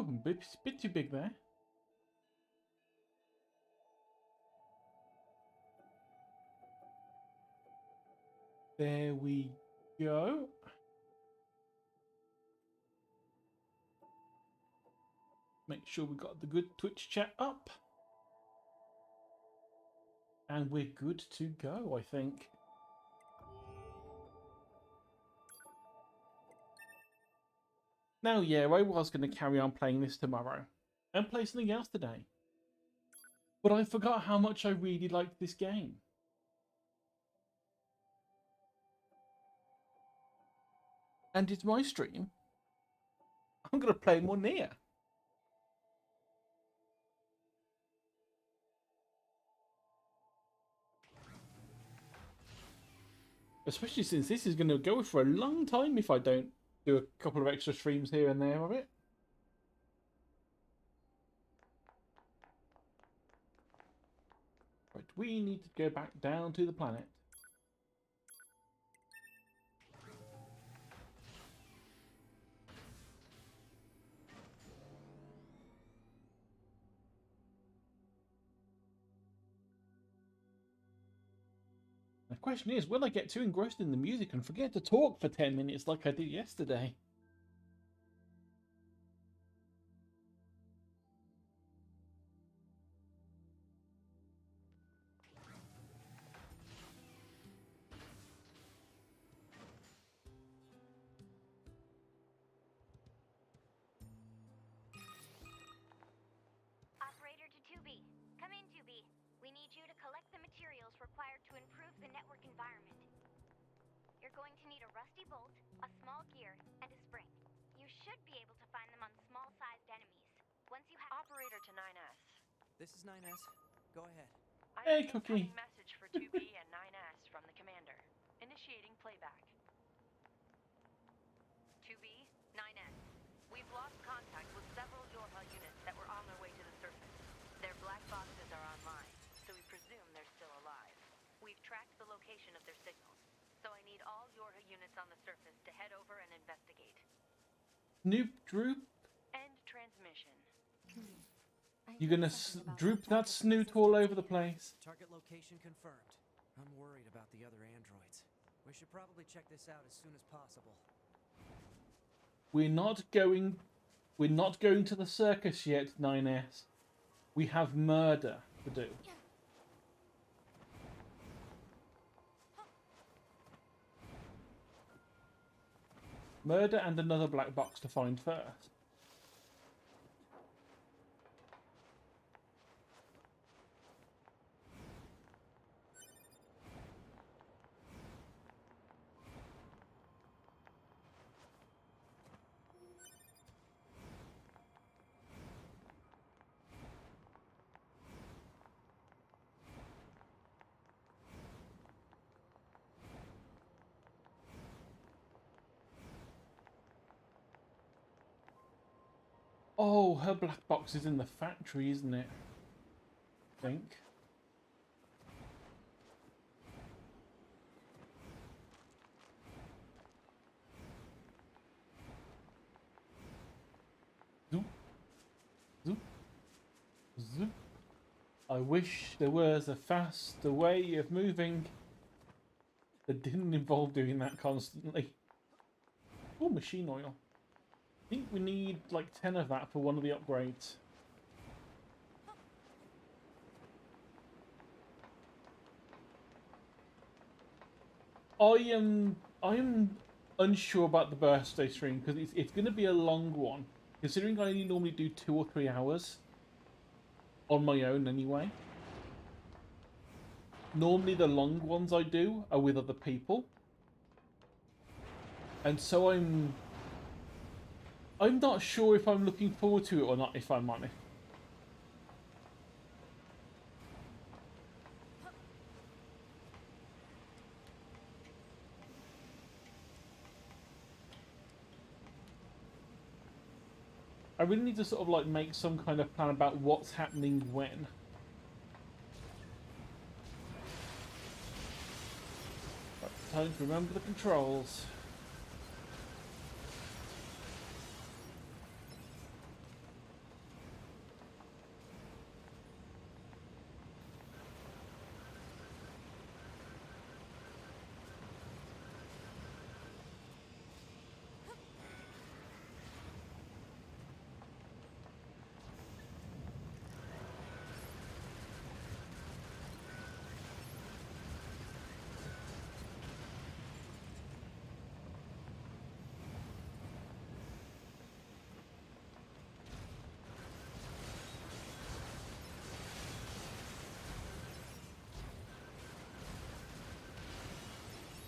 Oh, bit too big there. There we go. Make sure we got the good Twitch chat up. And we're good to go, I think. Now, yeah, I was going to carry on playing this tomorrow. And play something else today. But I forgot how much I really liked this game. And it's my stream. I'm going to play more Nier. Especially since this is going to go for a long time if I don't do a couple of extra streams here and there of it. Right, we need to go back down to the planet. The question is, will I get too engrossed in the music and forget to talk for 10 minutes like I did yesterday? Operator to 2B. Come in, 2B. We need you to collect the materials required to improve the network environment. You're going to need a rusty bolt, a small gear, and a spring. You should be able to find them on small-sized enemies. Once you have... Operator to 9S. This is 9S. Go ahead. I Hey, have an Cookie. incoming message for 2B and 9S from the commander. Initiating playback. 2B, 9S. We've lost contact with several Yorha units that were on their way to the surface. Their black boxes are online, so we presume they're still alive. We've tracked the location of their signals, so I need all Yorha units on the surface to head over and investigate. Snoop Droop? End transmission. You're gonna droop that snoot all over the place. Target location confirmed. I'm worried about the other androids. We should probably check this out as soon as possible. We're not going to the circus yet, 9S. We have murder to do. Murder and another black box to find first. Oh, her black box is in the factory, isn't it? I think. Zoop. Zoop. Zoop. I wish there was a faster way of moving that didn't involve doing that constantly. Oh, machine oil. I think we need like 10 of that for one of the upgrades. I am unsure about the birthday stream because it's going to be a long one, considering I only normally do 2 or 3 hours on my own anyway. Normally the long ones I do are with other people, and so I'm not sure if I'm looking forward to it or not, if I'm honest. I really need to sort of like make some kind of plan about what's happening when. Right, time to remember the controls.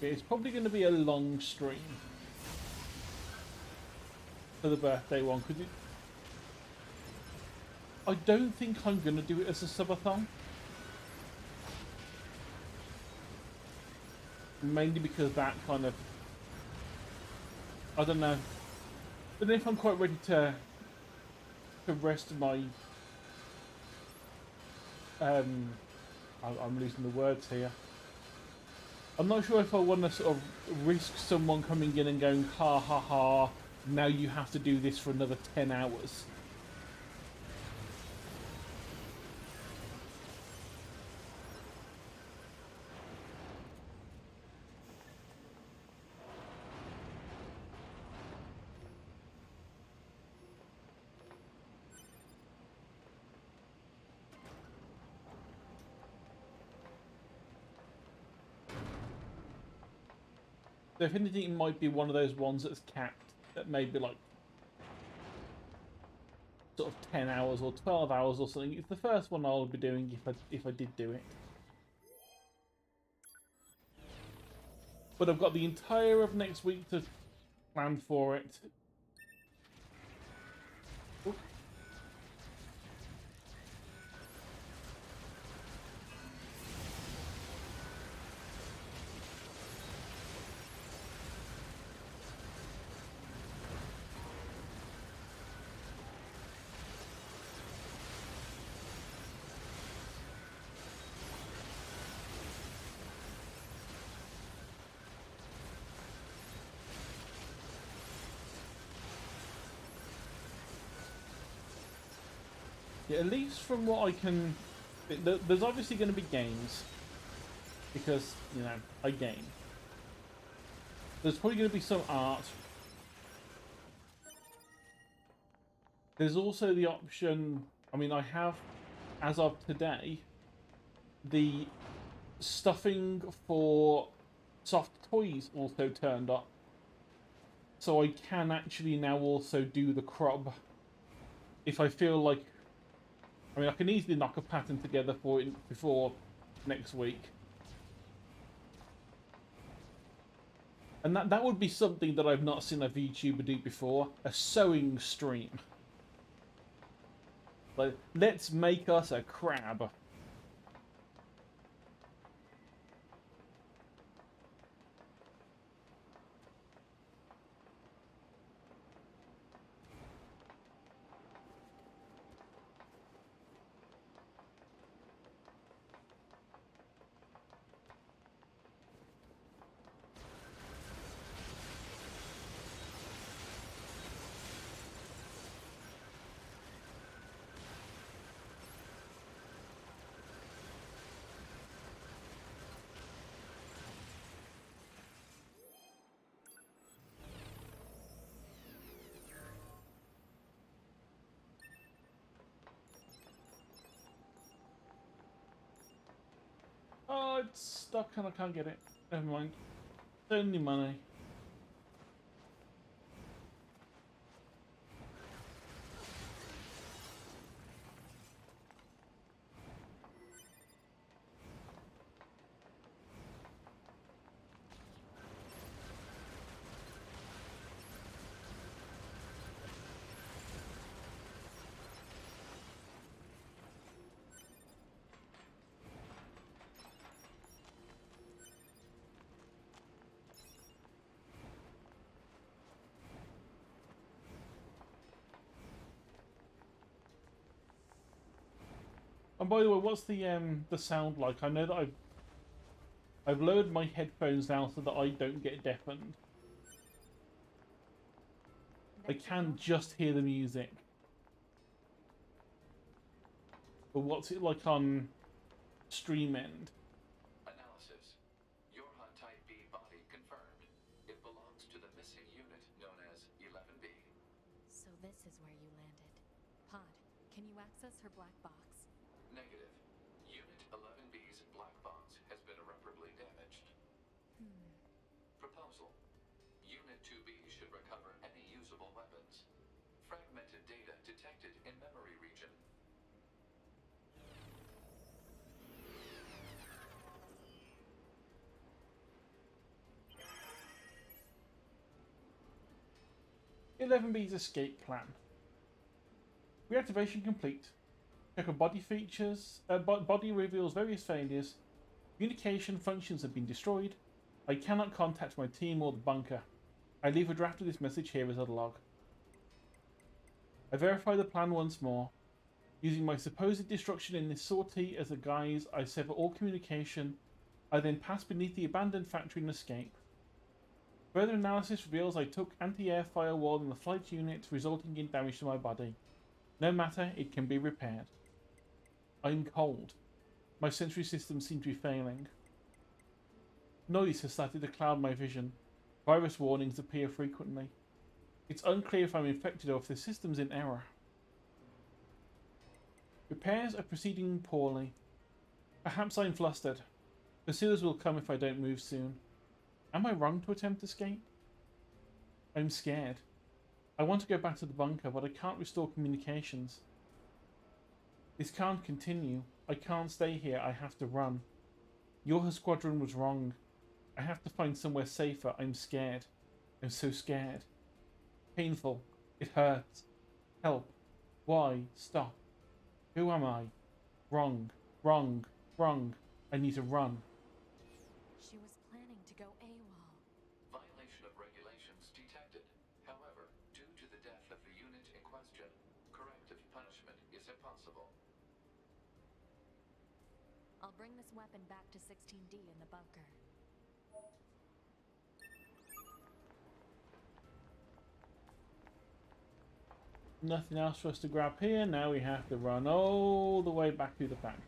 It's probably going to be a long stream for the birthday one, because I don't think I'm going to do it as a subathon. Mainly because that kind of... I don't know. But if I'm quite ready to rest my... I'm losing the words here. I'm not sure if I want to sort of risk someone coming in and going, ha ha ha, now you have to do this for another 10 hours. So if anything, it might be one of those ones that's capped at maybe like sort of 10 hours or 12 hours or something. It's the first one I'll be doing if I did do it. But I've got the entire of next week to plan for it. Oop. Yeah, at least from what I can... There's obviously going to be games. Because, you know, I game. There's probably going to be some art. There's also the option... I mean, I have, as of today, the stuffing for soft toys also turned up. So I can actually now also do the crub. If I feel like... I mean, I can easily knock a pattern together for it before next week. And that would be something that I've not seen a VTuber do before. A sewing stream. Like, let's make us a crab. Oh, it's stuck and I can't get it. Never mind. It's only money. And by the way, what's the sound like? I know that I've lowered my headphones down so that I don't get deafened. I can just hear the music. But what's it like on stream end? Analysis. Your Type B body confirmed. It belongs to the missing unit known as 11B. So this is where you landed. Pod, can you access her black box? Negative. Unit 11B's black box has been irreparably damaged. Proposal. Unit 2B should recover any usable weapons. Fragmented data detected in memory region. 11B's escape plan. Reactivation complete. Check on body features. Body reveals various failures. Communication functions have been destroyed. I cannot contact my team or the bunker. I leave a draft of this message here as a log. I verify the plan once more. Using my supposed destruction in this sortie as a guise, I sever all communication. I then pass beneath the abandoned factory and escape. Further analysis reveals I took anti-air firewall in the flight unit, resulting in damage to my body. No matter, it can be repaired. I'm cold. My sensory systems seem to be failing. Noise has started to cloud my vision. Virus warnings appear frequently. It's unclear if I'm infected or if the system's in error. Repairs are proceeding poorly. Perhaps I'm flustered. Pursuers will come if I don't move soon. Am I wrong to attempt escape? I'm scared. I want to go back to the bunker, but I can't restore communications. This can't continue. I can't stay here. I have to run. Your squadron was wrong. I have to find somewhere safer. I'm scared. I'm so scared. Painful. It hurts. Help. Why? Stop. Who am I? Wrong. Wrong. Wrong. I need to run. She was planning to go AWOL. Violation of regulations detected. However, due to the death of the unit in question, corrective punishment is impossible. I'll bring this weapon back to 16D in the bunker. Nothing else for us to grab here. Now we have to run all the way back to the factory.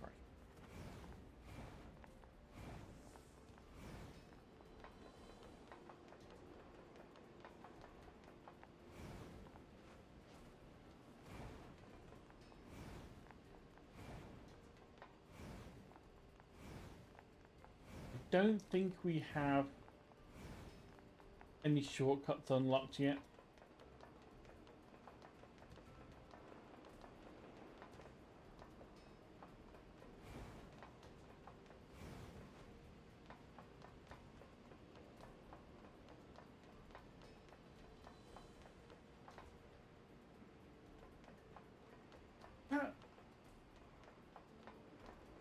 I don't think we have any shortcuts unlocked yet.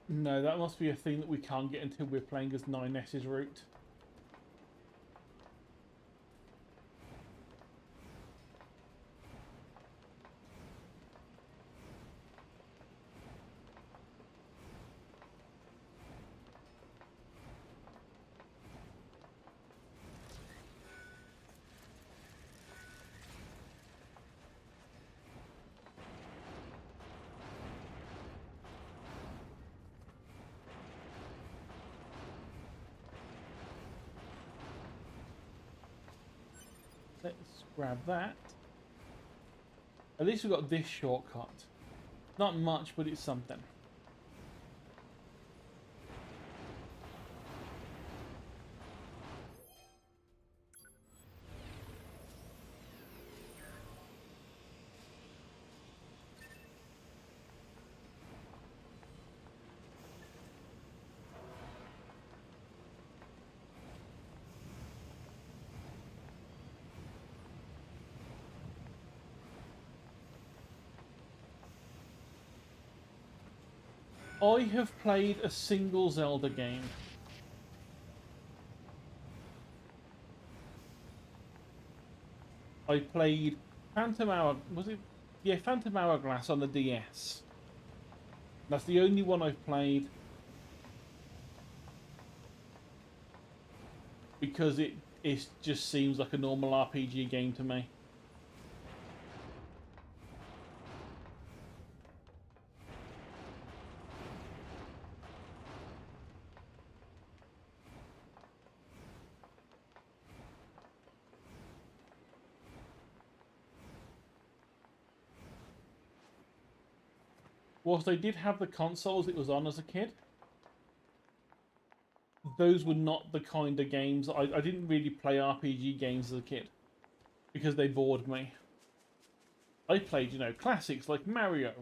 No, that must be a thing that we can't get until we're playing as 9S's route. Let's grab that. At least we've got this shortcut. Not much, but it's something. I have played a single Zelda game. I played Phantom Hour... Was it? Yeah, Phantom Hourglass on the DS. That's the only one I've played. Because it just seems like a normal RPG game to me. Whilst I did have the consoles it was on as a kid, those were not the kind of games... I didn't really play RPG games as a kid, because they bored me. I played, you know, classics like Mario.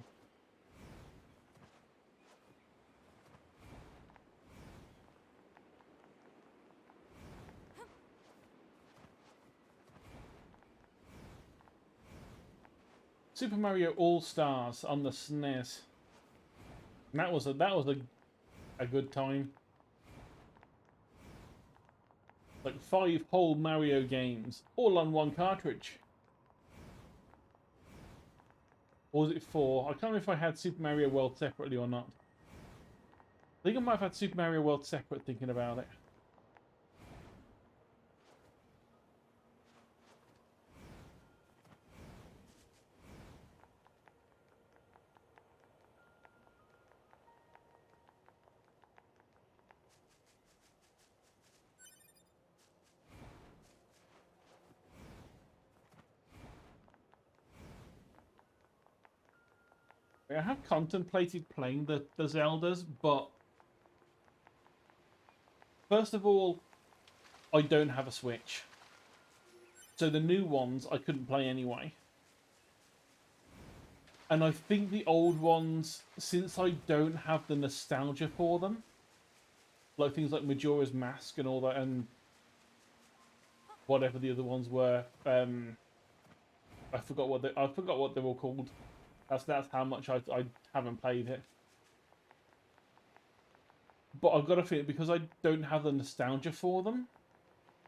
Super Mario All Stars on the SNES. And that was a good time. Like 5 whole Mario games, all on one cartridge. Or was it 4? I can't remember if I had Super Mario World separately or not. I think I might have had Super Mario World separate thinking about it. I have contemplated playing the Zeldas, but first of all, I don't have a Switch. So the new ones I couldn't play anyway. And I think the old ones, since I don't have the nostalgia for them, like things like Majora's Mask and all that, and whatever the other ones were, I forgot what they were called. That's how much I haven't played it. But I've got to feel because I don't have the nostalgia for them,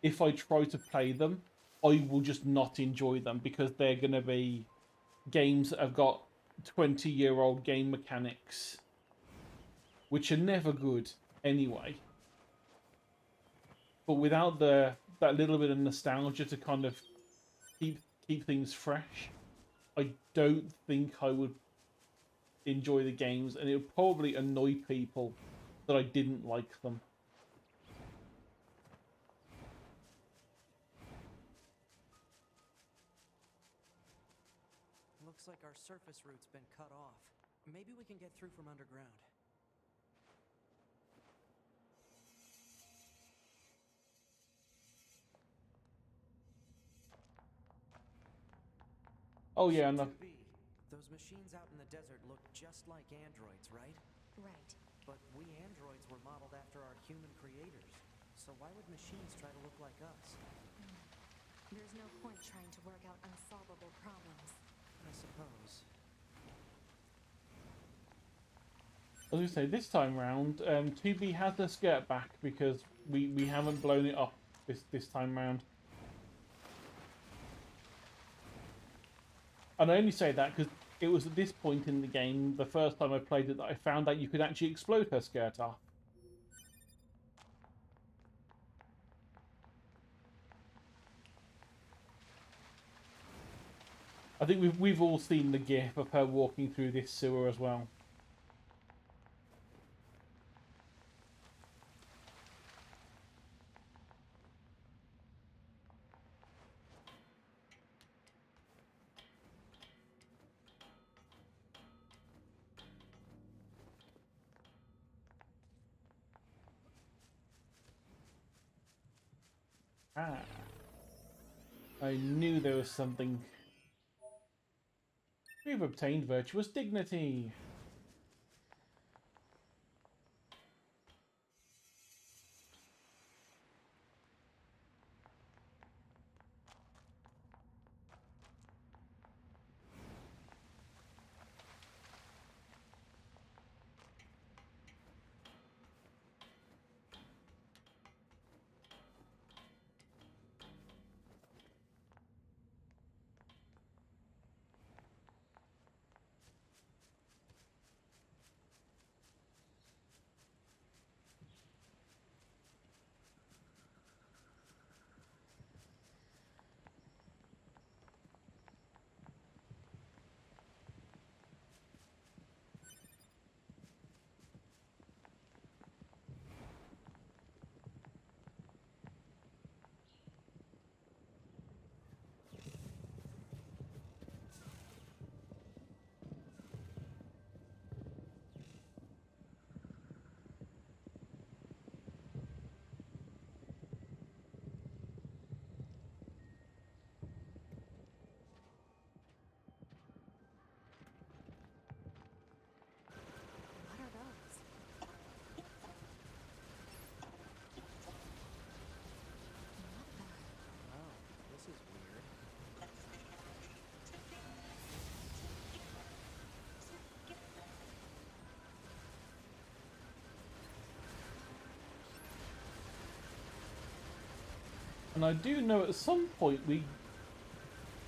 if I try to play them, I will just not enjoy them because they're going to be games that have got 20-year-old game mechanics, which are never good anyway. But without that little bit of nostalgia to kind of keep things fresh, I don't think I would enjoy the games, and it would probably annoy people that I didn't like them. Looks like our surface route's been cut off. Maybe we can get through from underground. Oh yeah, and 2B, those machines out in the desert look just like androids, right? Right. But we androids were modeled after our human creators. So why would machines try to look like us? There's no point trying to work out unsolvable problems. I suppose. as we say, this time round, 2B has the skirt back because we haven't blown it up this time round. And I only say that because it was at this point in the game, the first time I played it, that I found out you could actually explode her skirt off. I think we've all seen the gif of her walking through this sewer as well. Ah. I knew there was something. We've obtained virtuous dignity. And I do know at some point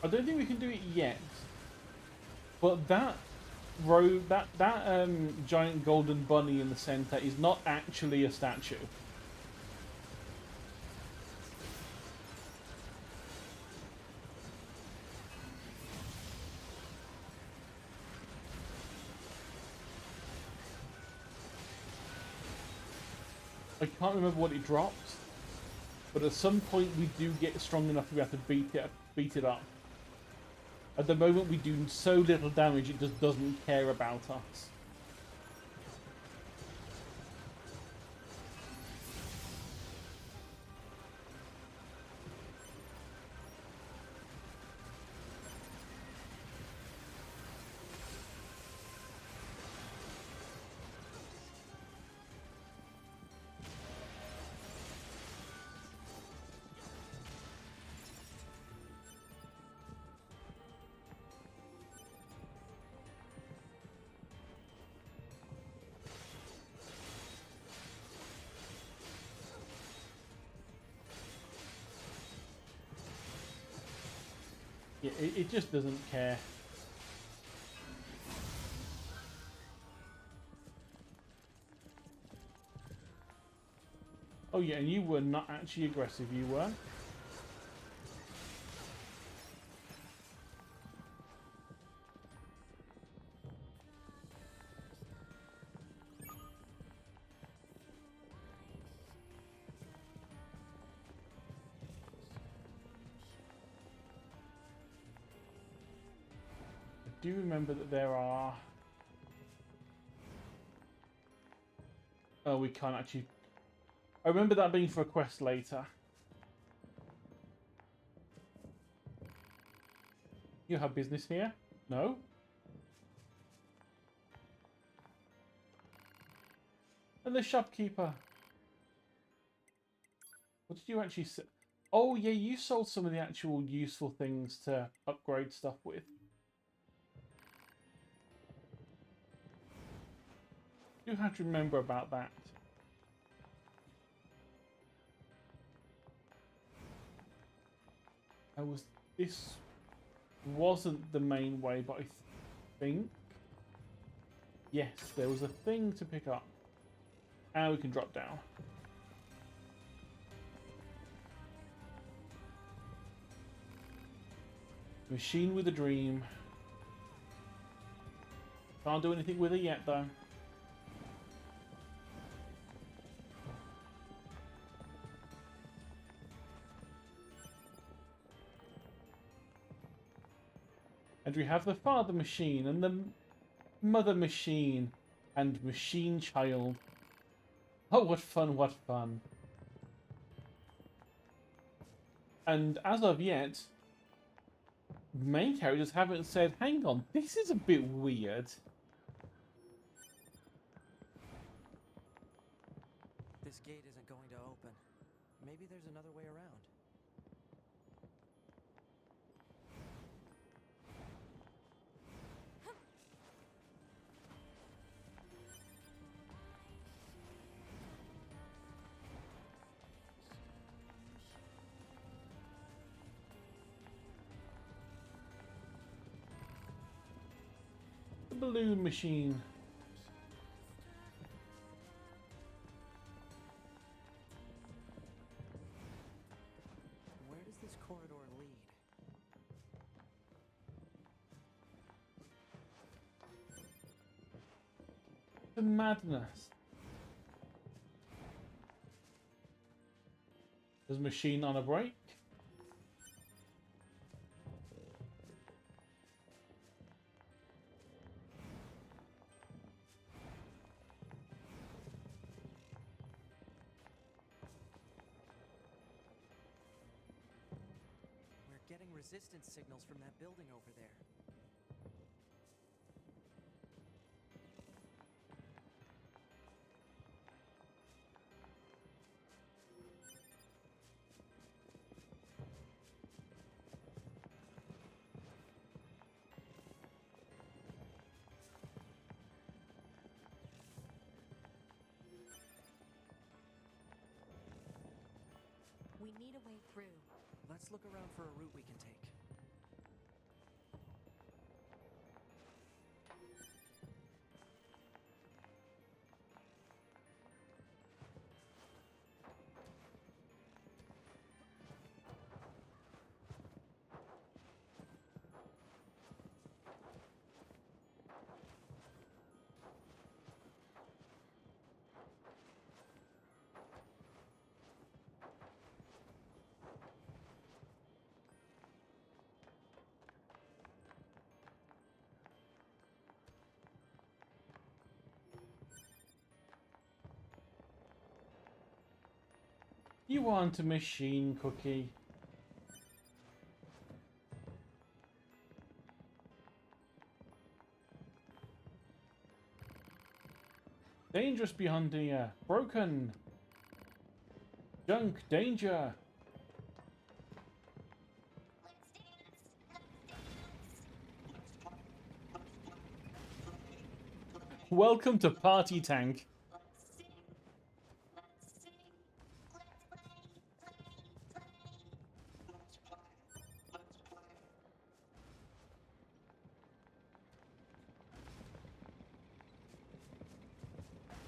I don't think we can do it yet. But that road, that giant golden bunny in the center is not actually a statue. I can't remember what it dropped, but at some point we do get strong enough to be able to beat it up. At the moment we do so little damage it just doesn't care about us. Yeah, it just doesn't care. Oh yeah, and you were not actually aggressive, you were. I do remember that there are... Oh, we can't actually... I remember that being for a quest later. You have business here? No? And the shopkeeper. What did you actually say? Oh yeah, you sold some of the actual useful things to upgrade stuff with. You have to remember about that. This wasn't the main way, but I think... Yes, there was a thing to pick up. And we can drop down. Machine with a dream. Can't do anything with it yet, though. And we have the father machine and the mother machine and machine child. Oh, what fun, what fun. And as of yet, main characters haven't said, hang on, this is a bit weird. This gate isn't going to open. Maybe there's another way around. The balloon machine. Where does this corridor lead? The madness. Is machine on a break? We're getting resistance signals from that building over there. We need a way through? Let's look around for a route we can take. You want a machine cookie? Dangerous beyond Nier. Broken. Junk. Danger. Welcome to Party Tank.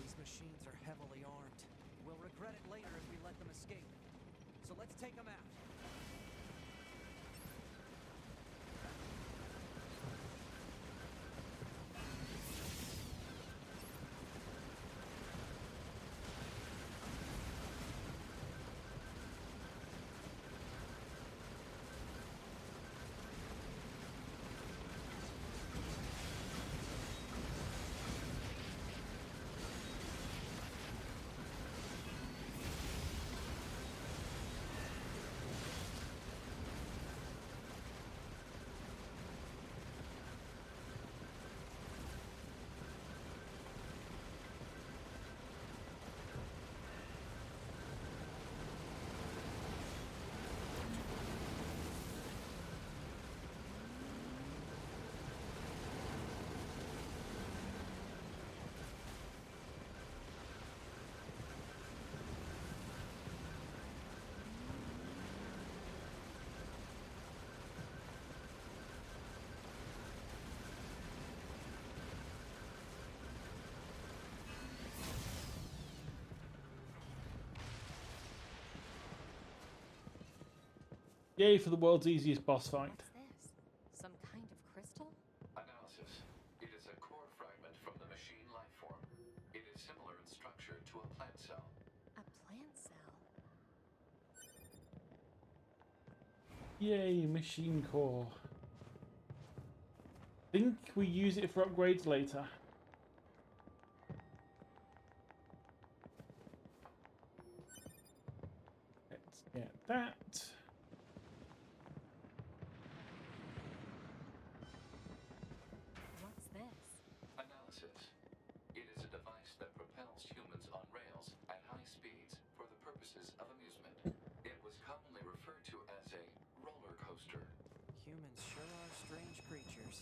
These machines are heavily armed. We'll regret it later if we let them escape. So let's take them out. Yay for the world's easiest boss fight. What's this? Some kind of crystal? Analysis. It is a core fragment from the machine life form. It is similar in structure to a plant cell. A plant cell? Yay, machine core. Think we use it for upgrades later. Let's get that. What's this? Analysis. It is a device that propels humans on rails at high speeds for the purposes of amusement. It was commonly referred to as a roller coaster. Humans sure are strange creatures.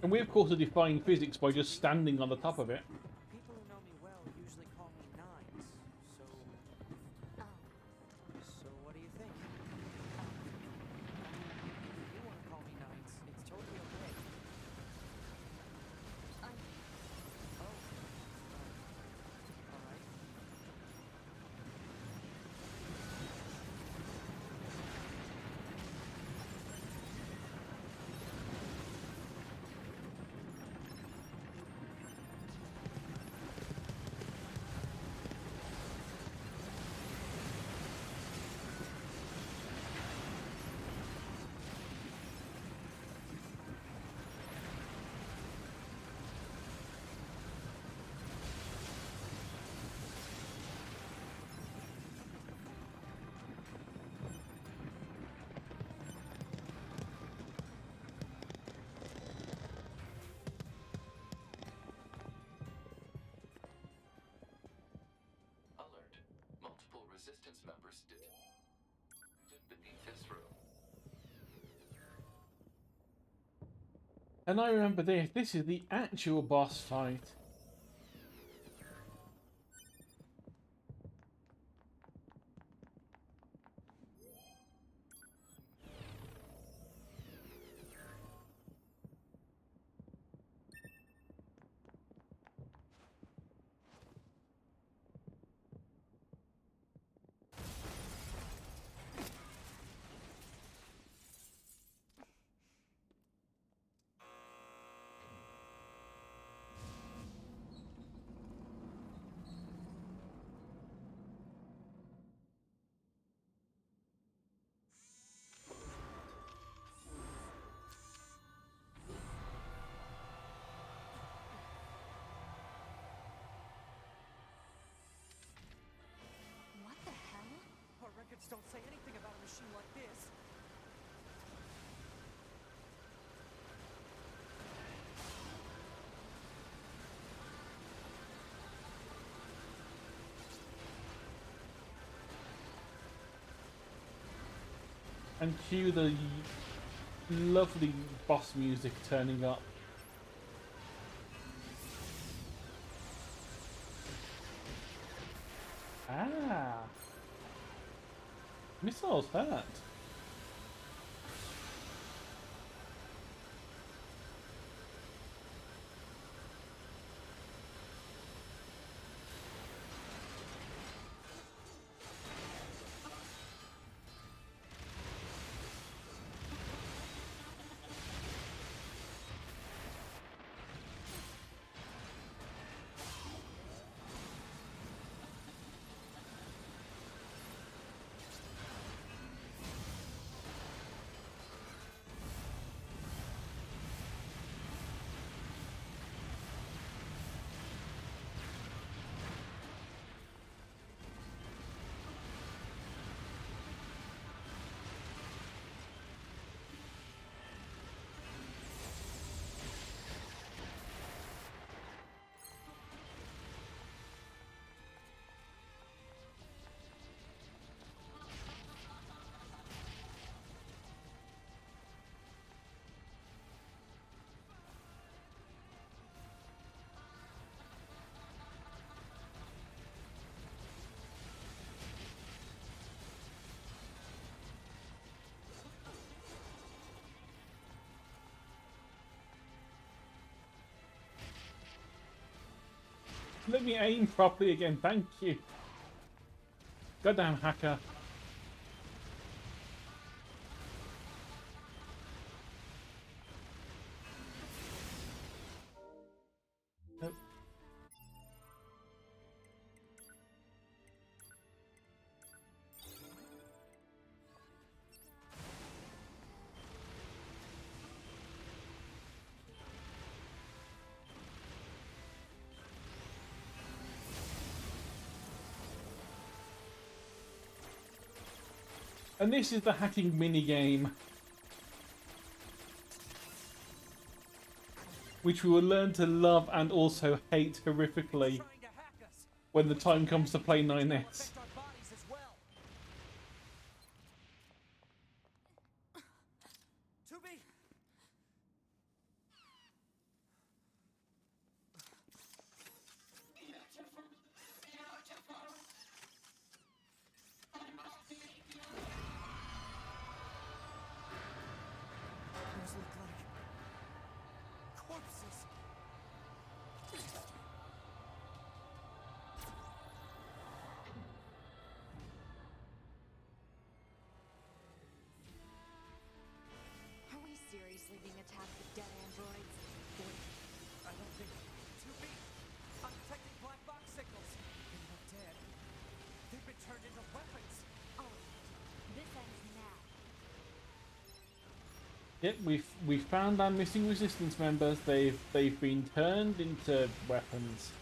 And we, of course, are defying physics by just standing on the top of it. People who know me well usually call me Nines. So, Oh, so what do you think? If you want to call me Nines, it's totally okay. I'm Oh, all right. Alert. Multiple resistance members detected beneath this room. And I remember this. This is the actual boss fight. Androids don't say anything about a machine like this. And cue the lovely boss music turning up. Ah, missiles hurt. Let me aim properly again, thank you. Goddamn hacker. Nope. And this is the hacking minigame, which we will learn to love and also hate horrifically Trying to hack us. when the time comes to play It'll 9S. affect our bodies as well. To be. Those look like corpses. Are we seriously being attacked with dead androids? Wait, I don't think. To be. I'm detecting black box signals. They're not dead. They've been turned into weapons. Oh, this ends now. Yep, we found our missing resistance members. They've been turned into weapons.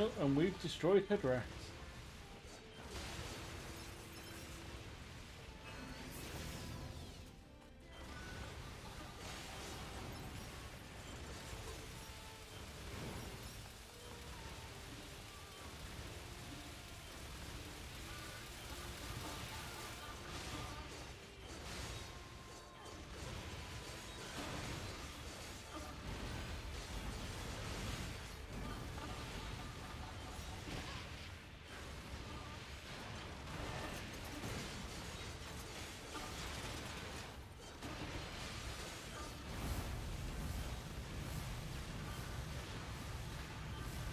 Oh, and we've destroyed her dress.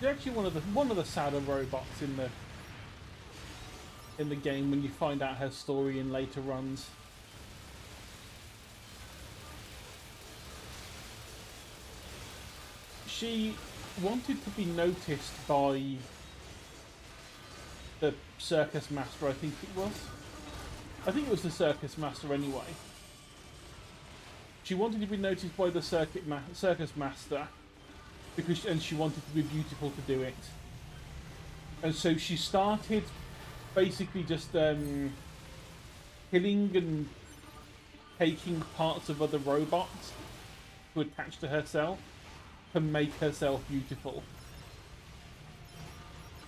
She's actually one of the sadder robots in the game when you find out her story in later runs. She wanted to be noticed by the circus master, I think it was. I think it was the circus master anyway. She wanted to be noticed by the circus master and she wanted to be beautiful to do it. And so she started basically just killing and taking parts of other robots to attach to herself to make herself beautiful.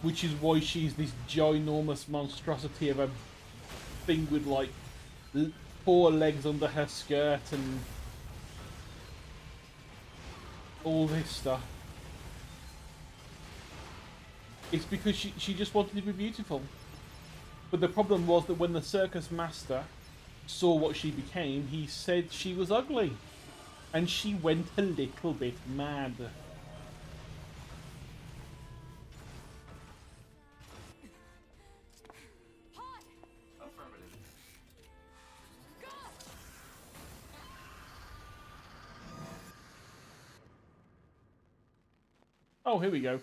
Which is why she's this ginormous monstrosity of a thing with like 4 legs under her skirt and all this stuff. It's because she just wanted to be beautiful. But the problem was that when the circus master saw what she became, he said she was ugly. And she went a little bit mad. Affirmative. Oh, here we go.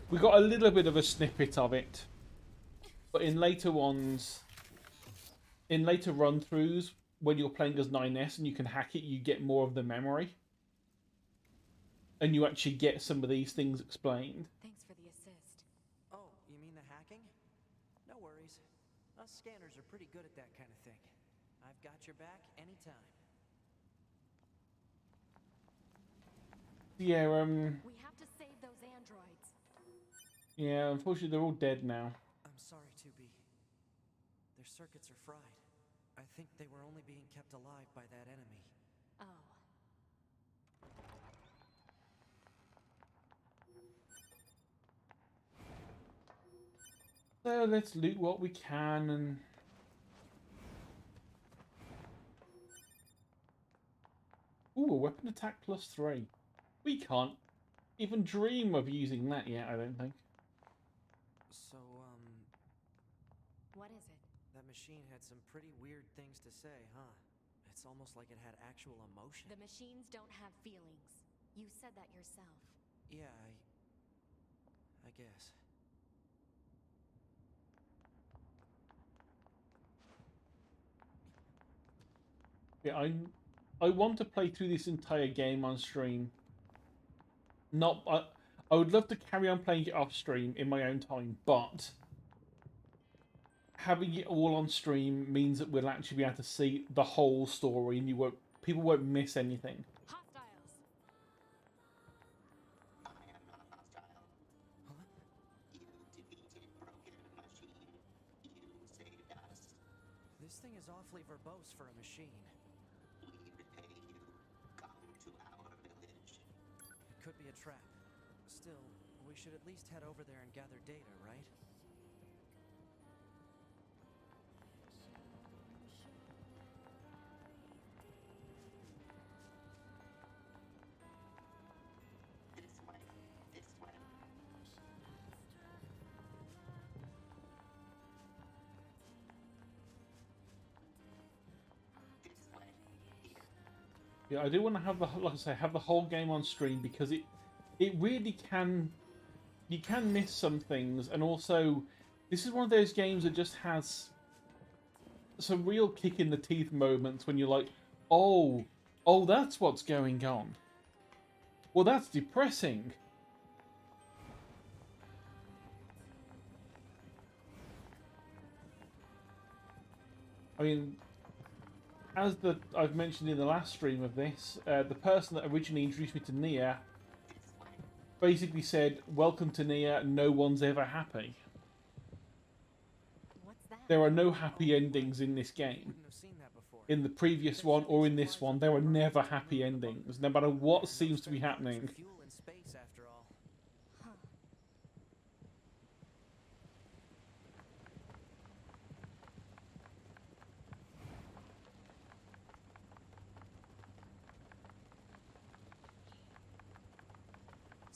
We got a little bit of a snippet of it. But in later ones, in later run-throughs, when you're playing as 9S and you can hack it, you get more of the memory. And you actually get some of these things explained. Thanks for the assist. Oh, you mean the hacking? No worries. Us scanners are pretty good at that kind of thing. I've got your back anytime. Yeah, We have to save those androids. yeah, unfortunately they're all dead now. I'm sorry, 2B. Their circuits are fried. I think they were only being kept alive by that enemy. Oh. So let's loot what we can and... Ooh, a weapon attack +3. We can't even dream of using that yet, I don't think. So, What is it? that machine had some pretty weird things to say, huh? It's almost like it had actual emotion. The machines don't have feelings. You said that yourself. Yeah, I guess. Yeah, I want to play through this entire game on stream. Not... I would love to carry on playing it off stream in my own time, but having it all on stream means that we'll actually be able to see the whole story and people won't miss anything. Hostiles! I am not hostile. Huh? You defeated Broken Machine. You saved us. This thing is awfully verbose for a machine. We repay you. Come to our village. It could be a trap. Still, we should at least head over there and gather data, right? This way. This way. This way. Here. Yeah, I do want to have like I say, have the whole game on stream because it really can. You can miss some things, and also, this is one of those games that just has some real kick in the teeth moments when you're like, oh, that's what's going on. Well, that's depressing. mean, I've mentioned in the last stream of this, the person that originally introduced me to Nier basically said, "Welcome to Nier. No one's ever happy. What's that? There are no happy endings in this game. Wouldn't have seen that before. In the previous one or in this one, there were never happy endings, no matter what seems to be happening." Fuel in space, after all. Huh.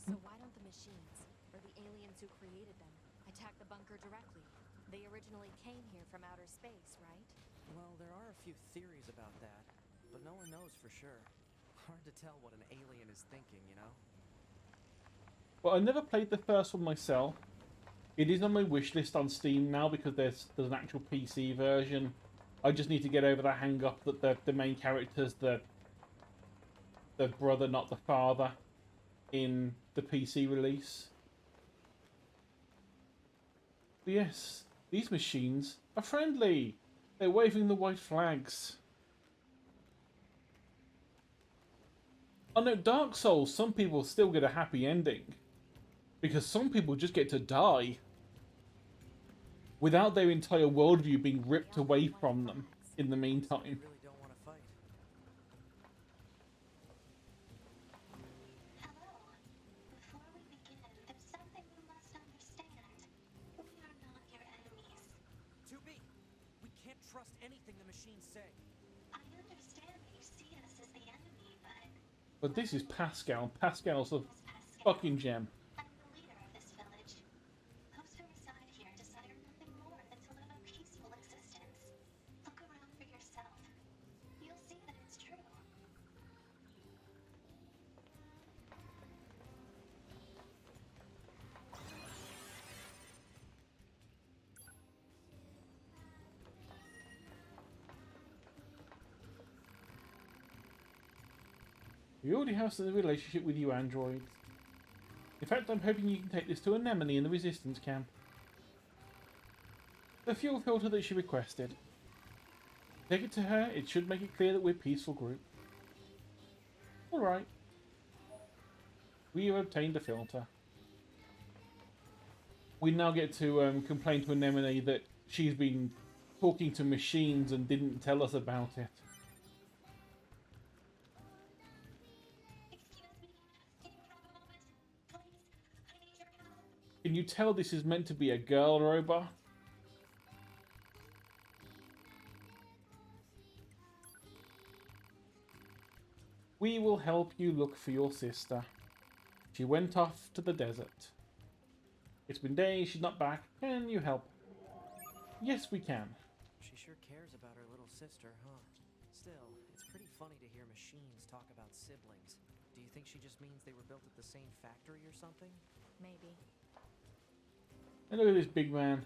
So why don't the machines, or the aliens who created them, attack the bunker directly? They originally came here from outer space, right? Well, there are a few theories about that, but no one knows for sure. Hard to tell what an alien is thinking, you know? But I never played the first one myself. It is on my wish list on Steam now because there's an actual PC version. I just need to get over the hang up that the main character's the brother, not the father, in the PC release. But yes, these machines are friendly. They're waving the white flags. Oh no, Dark Souls, some people still get a happy ending. Because some people just get to die without their entire worldview being ripped away from them in the meantime. Really don't want to fight. Hello. Before we begin, there's something you must understand. We are not your enemies. 2B, we can't trust anything the machines say. I understand that you see us as the enemy, but But this is Pascal. Pascal's a as Pascal, fucking gem. I'm the leader of this village. Those who reside here desire nothing more than to live a peaceful existence. Look around for yourself. You'll see that it's true. We already have a relationship with you androids. In fact, I'm hoping you can take this to Anemone in the Resistance camp. The fuel filter that she requested. Take it to her, it should make it clear that we're a peaceful group. Alright. We have obtained a filter. We now get to complain to Anemone that she's been talking to machines and didn't tell us about it. Excuse me. Can you have a moment? Please. I need your help. Can you tell this is meant to be a girl robot? We will help you look for your sister. She went off to the desert. It's been days, she's not back. Can you help? Yes, we can. She sure cares about her little sister, huh? Still, it's pretty funny to hear machines talk about siblings. Do you think she just means they were built at the same factory or something? Maybe. And look at this big man.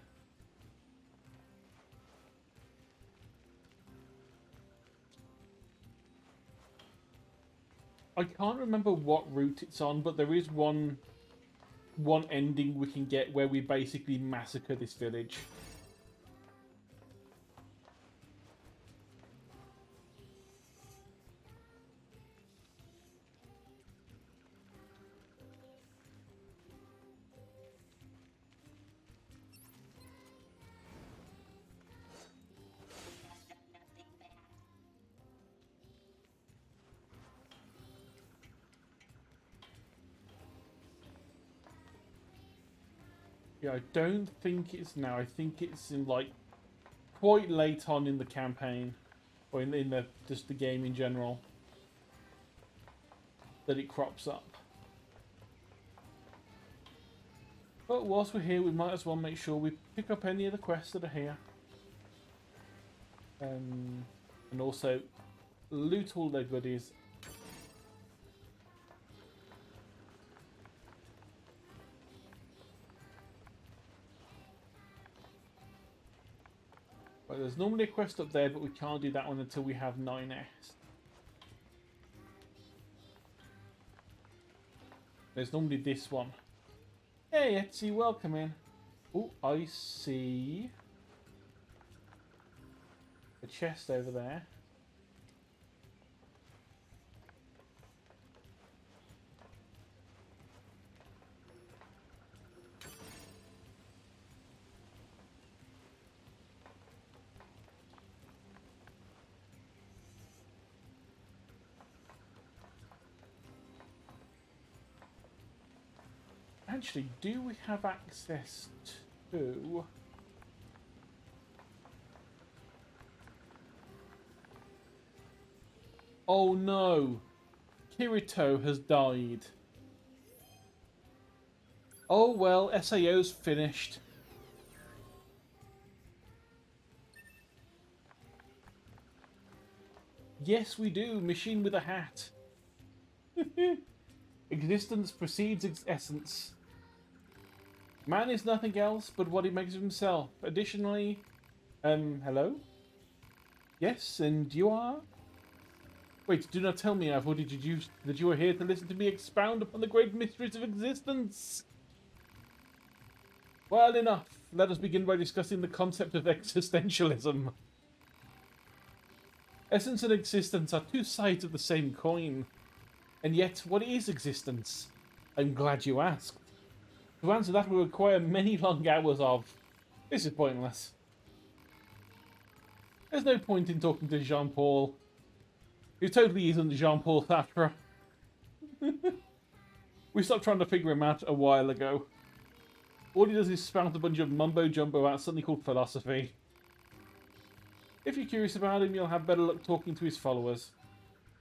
I can't remember what route it's on, but there is one ending we can get where we basically massacre this village. Nothing bad. Yeah, I don't think it's now. I think it's in like quite late on in the campaign, or in the just the game in general, that it crops up. But whilst we're here, we might as well make sure we pick up any of the quests that are here, and also loot all their goodies. Right, there's normally a quest up there, but we can't do that one until we have 9S. There's normally this one. Hey, Etsy, welcome in. Oh, I see a the chest over there. Actually, do we have access to... Oh no! Kirito has died. Oh well, SAO's finished. Yes, we do. Machine with a hat. Existence precedes essence. Man is nothing else but what he makes of himself. Additionally, hello? Yes, and you are? Wait, do not tell me I thought that you were here to listen to me expound upon the great mysteries of existence. Well, enough. Let us begin by discussing the concept of existentialism. Essence and existence are two sides of the same coin. And yet, what is existence? I'm glad you asked. To answer that will require many long hours of... This is pointless. There's no point in talking to Jean-Paul, who totally isn't Jean-Paul Sartre. We stopped trying to figure him out a while ago. All he does is spout a bunch of mumbo-jumbo about something called philosophy. If you're curious about him, you'll have better luck talking to his followers.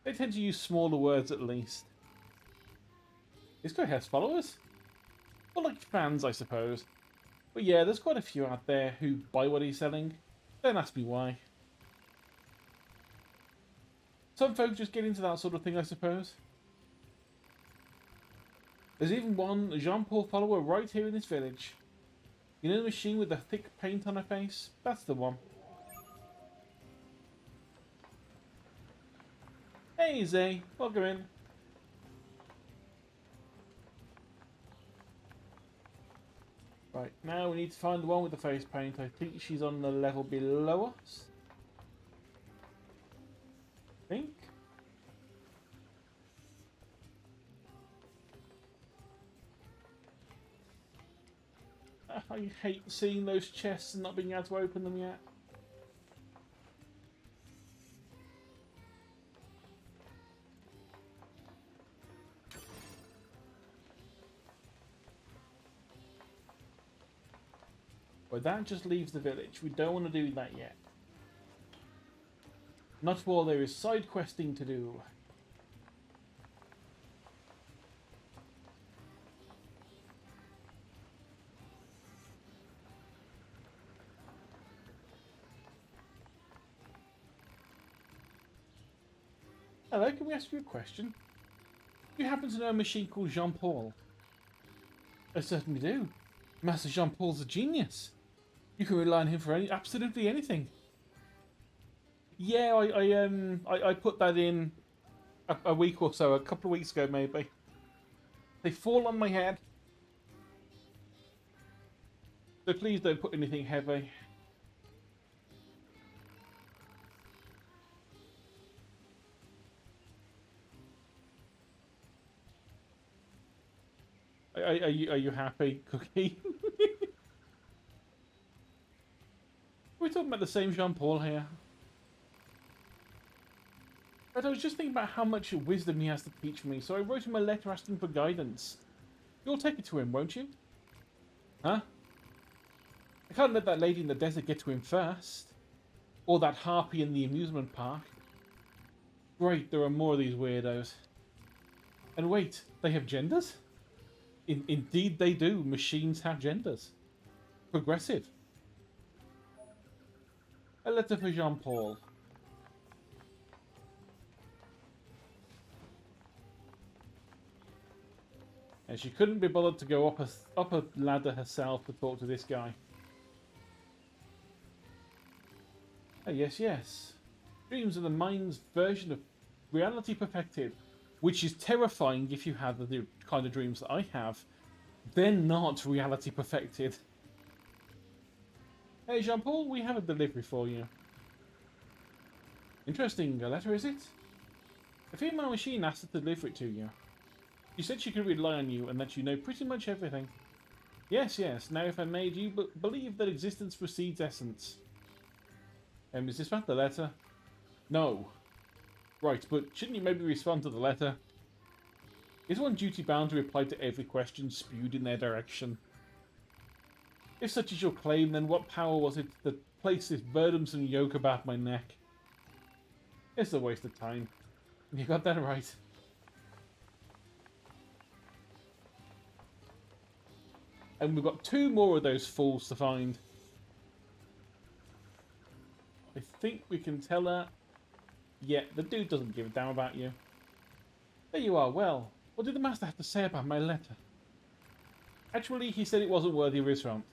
They tend to use smaller words at least. This guy has followers? Well, like fans, I suppose. But yeah, there's quite a few out there who buy what he's selling. Don't ask me why. Some folks just get into that sort of thing, I suppose. There's even one Jean-Paul follower right here in this village. You know the machine with the thick paint on her face? That's the one. Hey Zay, welcome in. Right, now we need to find the one with the face paint. I think she's on the level below us. I think. I hate seeing those chests and not being able to open them yet. But that just leaves the village. We don't want to do that yet. Not while there is side questing to do. Hello, can we ask you a question? Do you happen to know a machine called Jean-Paul? I certainly do. Master Jean-Paul's a genius. You can rely on him for absolutely anything. Yeah, I put that in a week or so, a couple of weeks ago maybe. They fall on my head. So please don't put anything heavy. Are you happy, Cookie? We're talking about the same Jean-Paul here. But I was just thinking about how much wisdom he has to teach me, so I wrote him a letter asking for guidance. You'll take it to him, won't you? Huh? I can't let that lady in the desert get to him first. Or that harpy in the amusement park. Great, there are more of these weirdos. And wait, they have genders? Indeed they do. Machines have genders. Progressive. A letter for Jean-Paul. And she couldn't be bothered to go up a ladder herself to talk to this guy. Oh, yes, yes. Dreams are the mind's version of reality perfected, which is terrifying if you have the kind of dreams that I have. They're not reality perfected. Hey, Jean-Paul, we have a delivery for you. Interesting. A letter, is it? A female machine asked to deliver it to you. She said she could rely on you and that you know pretty much everything. Yes, yes. Now if I made you believe that existence precedes essence. Is this about the letter? No. Right, but shouldn't you maybe respond to the letter? Is one duty bound to reply to every question spewed in their direction? If such is your claim, then what power was it that placed this burdensome yoke about my neck? It's a waste of time. You got that right. And we've got 2 more of those fools to find. I think we can tell her... Yeah, the dude doesn't give a damn about you. There you are. Well, what did the master have to say about my letter? Actually, he said it wasn't worthy of his front.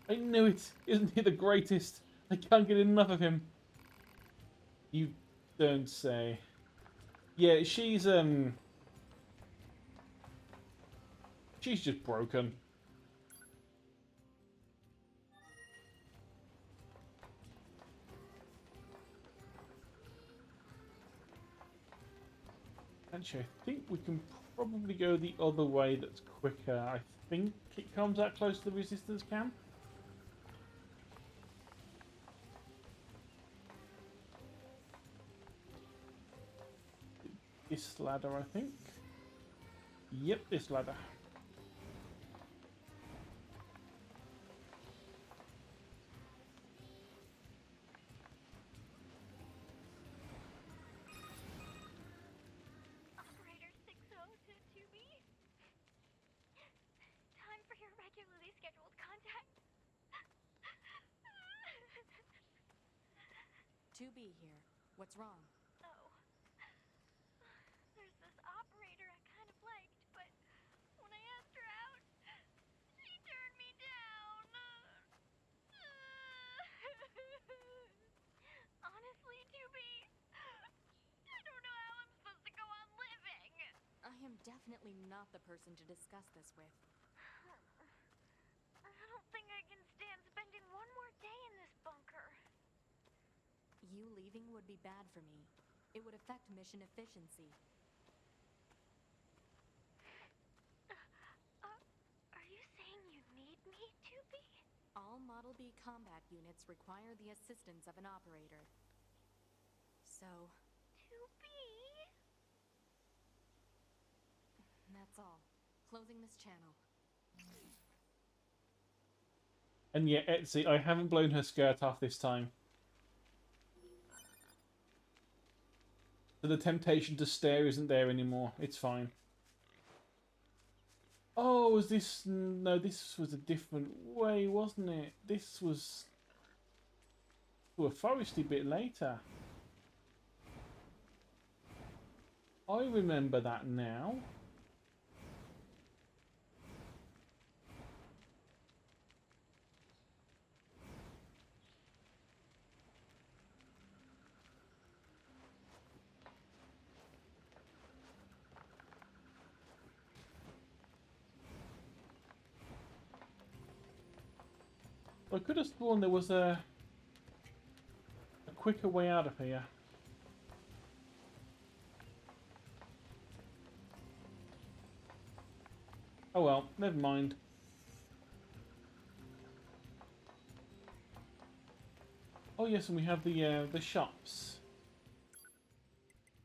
I knew it. Isn't he the greatest? I can't get enough of him. You don't say. Yeah, she's just broken. Actually, I think we can probably go the other way that's quicker. I think it comes out close to the resistance camp. This ladder, I think. Yep, this ladder. Operator 60 to 2B. Time for your regularly scheduled contact. 2B here. What's wrong? Oh. There's this operator I kind of liked, but when I asked her out, she turned me down. Honestly, 2B, I don't know how I'm supposed to go on living. I am definitely not the person to discuss this with. I don't think I can stand spending one more day in this bunker. You leaving would be bad for me. It would affect mission efficiency. Are you saying you need me, 2B? All Model B combat units require the assistance of an operator. So, 2B? that's all. Closing this channel. And yeah, Etsy, I haven't blown her skirt off this time. So the temptation to stare isn't there anymore. It's fine. Oh, was this... No, this was a different way, wasn't it? This was... to a foresty bit later. I remember that now. I could have sworn there was a quicker way out of here. Oh well, never mind. Oh yes, and we have the shops,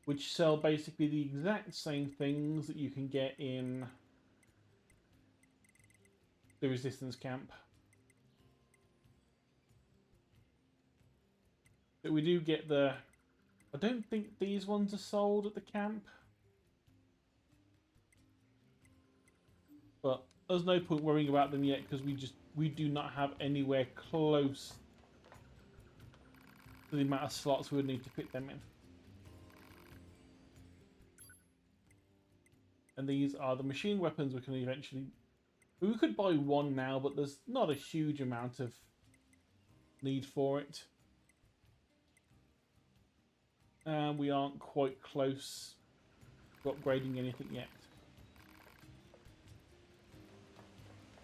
which sell basically the exact same things that you can get in the resistance camp. But we do get the... I don't think these ones are sold at the camp. But there's no point worrying about them yet because we do not have anywhere close to the amount of slots we would need to fit them in. And these are the machine weapons we can eventually... We could buy one now, but there's not a huge amount of need for it. And we aren't quite close to upgrading anything yet.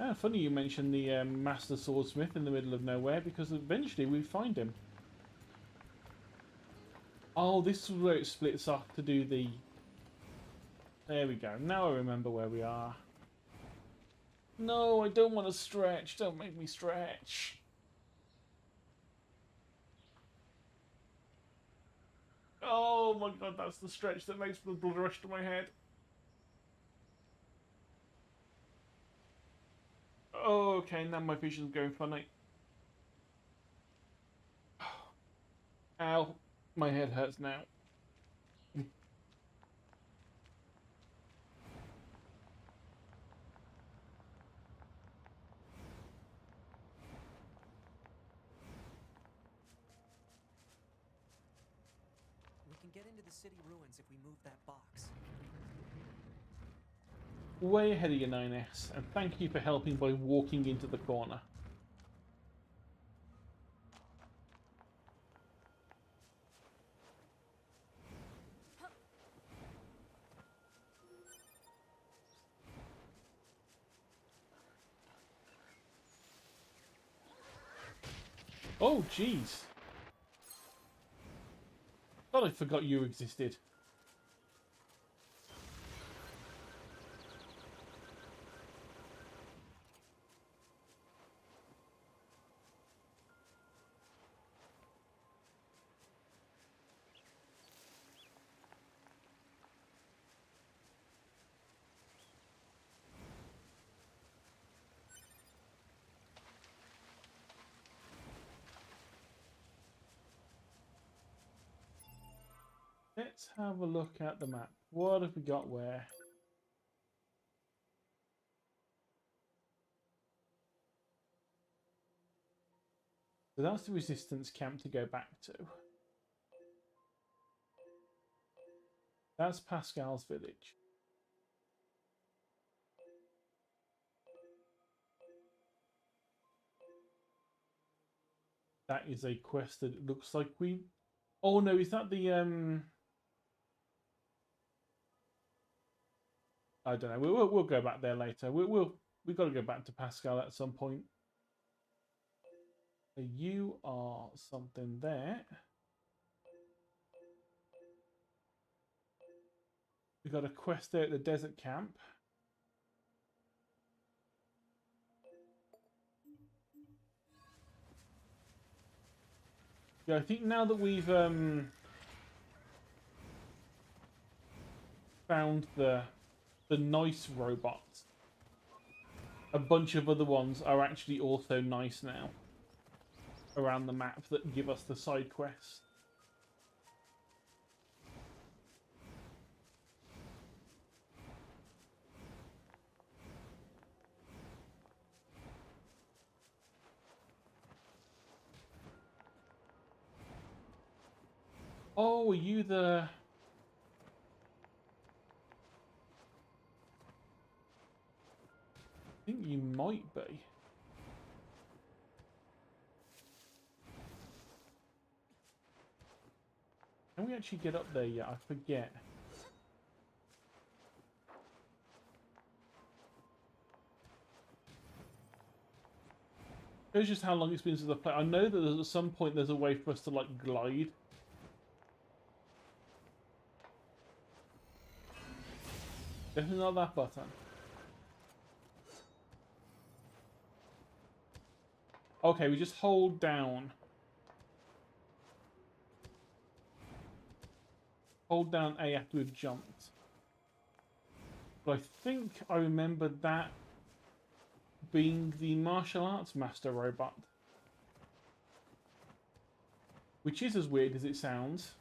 Ah, funny you mentioned the Master Swordsmith in the middle of nowhere, because eventually we find him. Oh, this is where it splits off to do the... There we go. Now I remember where we are. No, I don't want to stretch. Don't make me stretch. Oh my god, that's the stretch that makes the blood rush to my head. Oh, okay, now my vision's going funny. Ow, my head hurts now. We can get into the city ruins if we move that box. Way ahead of your 9S, and thank you for helping by walking into the corner. Oh, jeez. Thought I forgot you existed. Let's have a look at the map. What have we got where? So that's the resistance camp to go back to. That's Pascal's village. That is a quest that it looks like we... Oh no, is that the I don't know. We'll go back there later. We've got to go back to Pascal at some point. So you are something there. We've got a quest there at the desert camp. Yeah, I think now that we've found the nice robots, a bunch of other ones are actually also nice now around the map that give us the side quests. Oh, are you the... I think you might be. Can we actually get up there yet? I forget. Shows just how long it's been since I played. I know that there's, at some point there's a way for us to like glide. Definitely not that button. Okay, we just hold down. Hold down A after we've jumped. But I think I remember that being the martial arts master robot. Which is as weird as it sounds.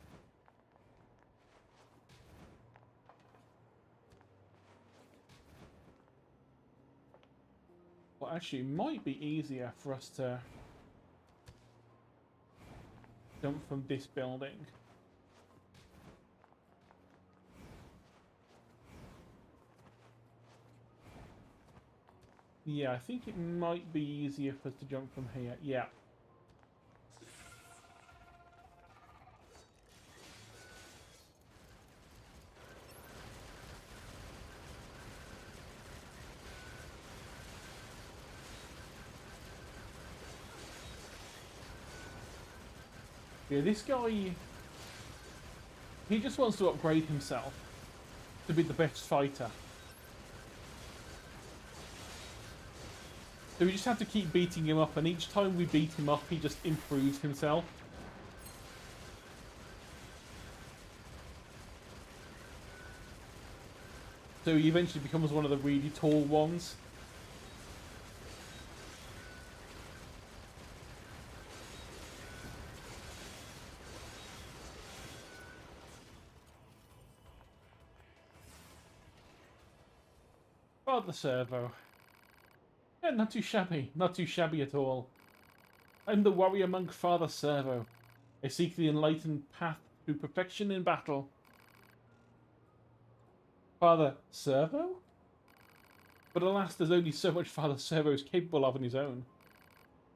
Well, actually, it might be easier for us to jump from this building. Yeah, I think it might be easier for us to jump from here. Yeah. Yeah, this guy... He just wants to upgrade himself to be the best fighter. So we just have to keep beating him up, and each time we beat him up, he just improves himself. So he eventually becomes one of the really tall ones. Father Servo. Yeah, not too shabby. Not too shabby at all. I'm the warrior monk Father Servo. I seek the enlightened path to perfection in battle. Father Servo? But alas, there's only so much Father Servo is capable of on his own.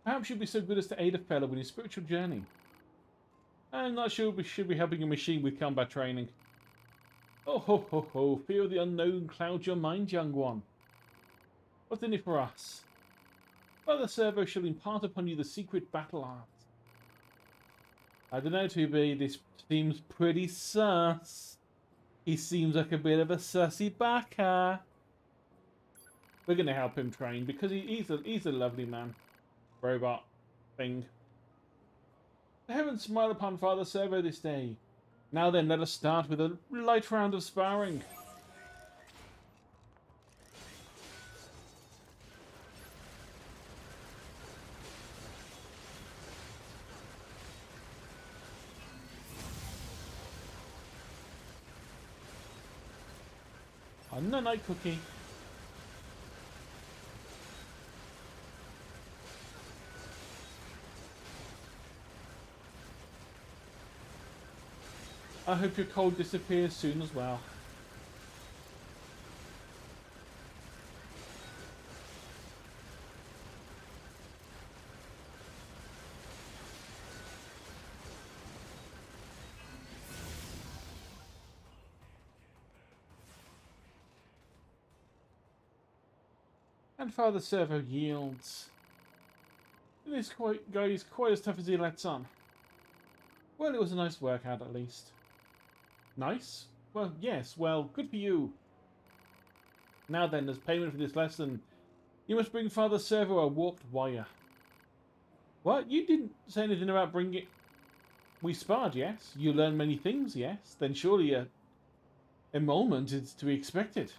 Perhaps you'd be so good as to aid a fellow in his spiritual journey. I'm not sure we should be helping a machine with combat training. Oh ho ho ho, fear of the unknown clouds your mind, young one. What's in it for us? Father Servo shall impart upon you the secret battle art. I don't know, 2B, this seems pretty sus. He seems like a bit of a sussy baka. We're going to help him train because he's a lovely man. Robot thing. The heavens smile upon Father Servo this day. Now then, let us start with a light round of sparring. On the night cookie. I hope your cold disappears soon as well. And Father Servo yields. This guy is quite as tough as he lets on. Well, it was a nice workout at least. Nice? Well, yes, well, good for you. Now then, as payment for this lesson, you must bring Father Servo a warped wire. What? You didn't say anything about bringing... We sparred, yes. You learned many things, yes. Then surely a emolument is to be expected.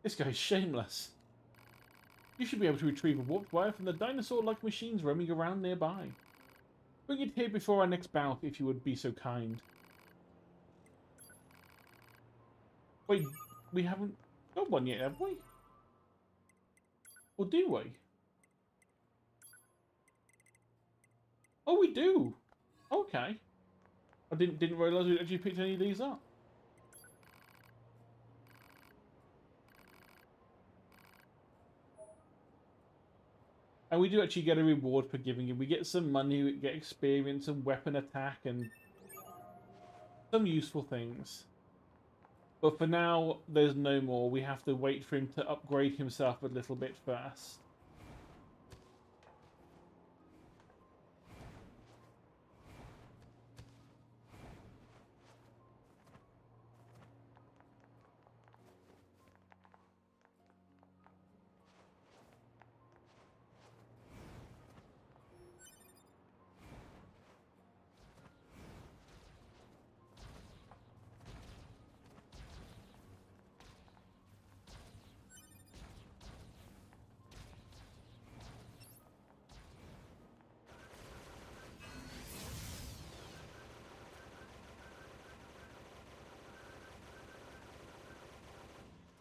This guy's shameless. You should be able to retrieve a warped wire from the dinosaur-like machines roaming around nearby. Bring it here before our next bout, if you would be so kind. Wait, we haven't got one yet, have we? Or do we? Oh, we do! Okay. I didn't realise we actually picked any of these up. And we do actually get a reward for giving it. We get some money, we get experience and weapon attack and some useful things. But for now, there's no more. We have to wait for him to upgrade himself a little bit first.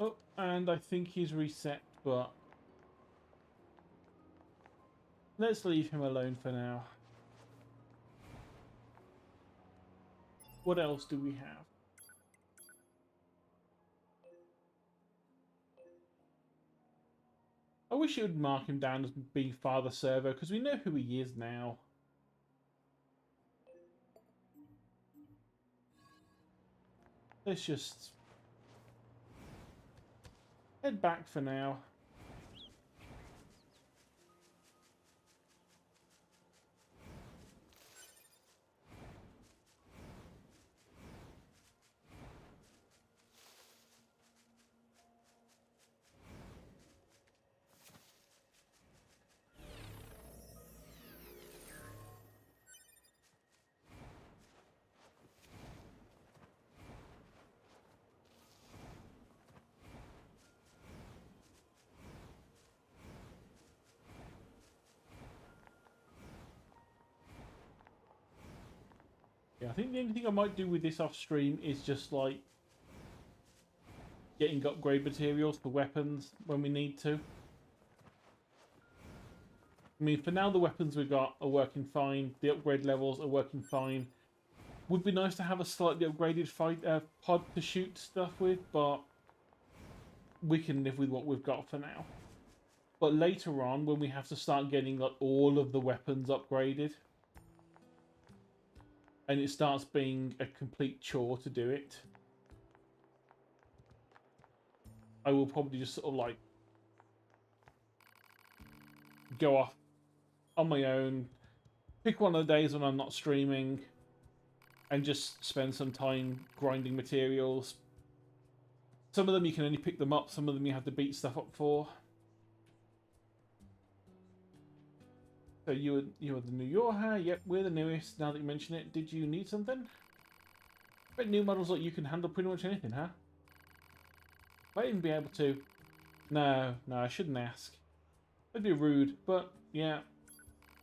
Oh, and I think he's reset, but let's leave him alone for now. What else do we have? I wish it would mark him down as being Father Servo, because we know who he is now. Let's just head back for now. think the only thing I might do with this off stream is just like getting upgrade materials for weapons when we need to. I mean, for now, the weapons we got are working fine. The upgrade levels are working fine. Would be nice to have a slightly upgraded pod to shoot stuff with, but we can live with what we've got for now. But later on, when we have to start getting like all of the weapons upgraded, and it starts being a complete chore to do it, I will probably just sort of like go off on my own, pick one of the days when I'm not streaming, and just spend some time grinding materials. Some of them you can only pick them up, some of them you have to beat stuff up for. So you are the new Yorha. Yep, we're the newest. Now that you mention it, did you need something? Bet new models like you can handle pretty much anything, huh? Might even be able to. No, I shouldn't ask. That'd be rude, but yeah,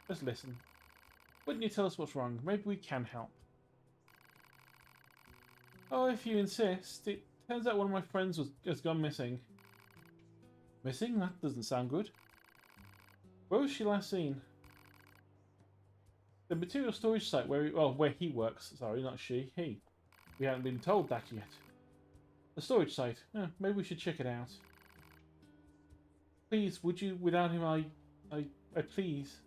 just listen. Wouldn't you tell us what's wrong? Maybe we can help. Oh, if you insist. It turns out one of my friends has gone missing. Missing? That doesn't sound good. Where was she last seen? The material storage site where he works. Sorry, not she. He. We haven't been told that yet. The storage site. Maybe we should check it out. Please, would you? Without him, I please.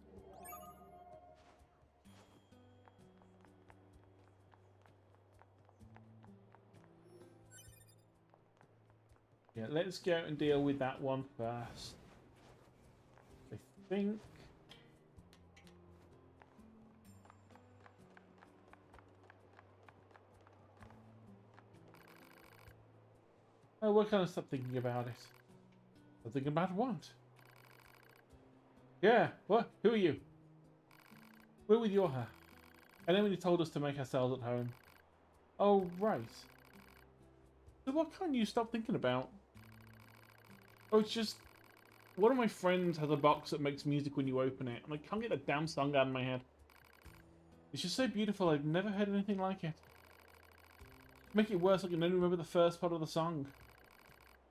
Yeah, let's go and deal with that one first. I think. Oh, what kind of stop thinking about it? I'm thinking about what? Yeah, what? Who are you? We're with Yorha. And then when you told us to make ourselves at home. Oh, right. So what can't you stop thinking about? Oh, it's just... One of my friends has a box that makes music when you open it, and I can't get a damn song out of my head. It's just so beautiful, I've never heard anything like it. To make it worse, I can only remember the first part of the song.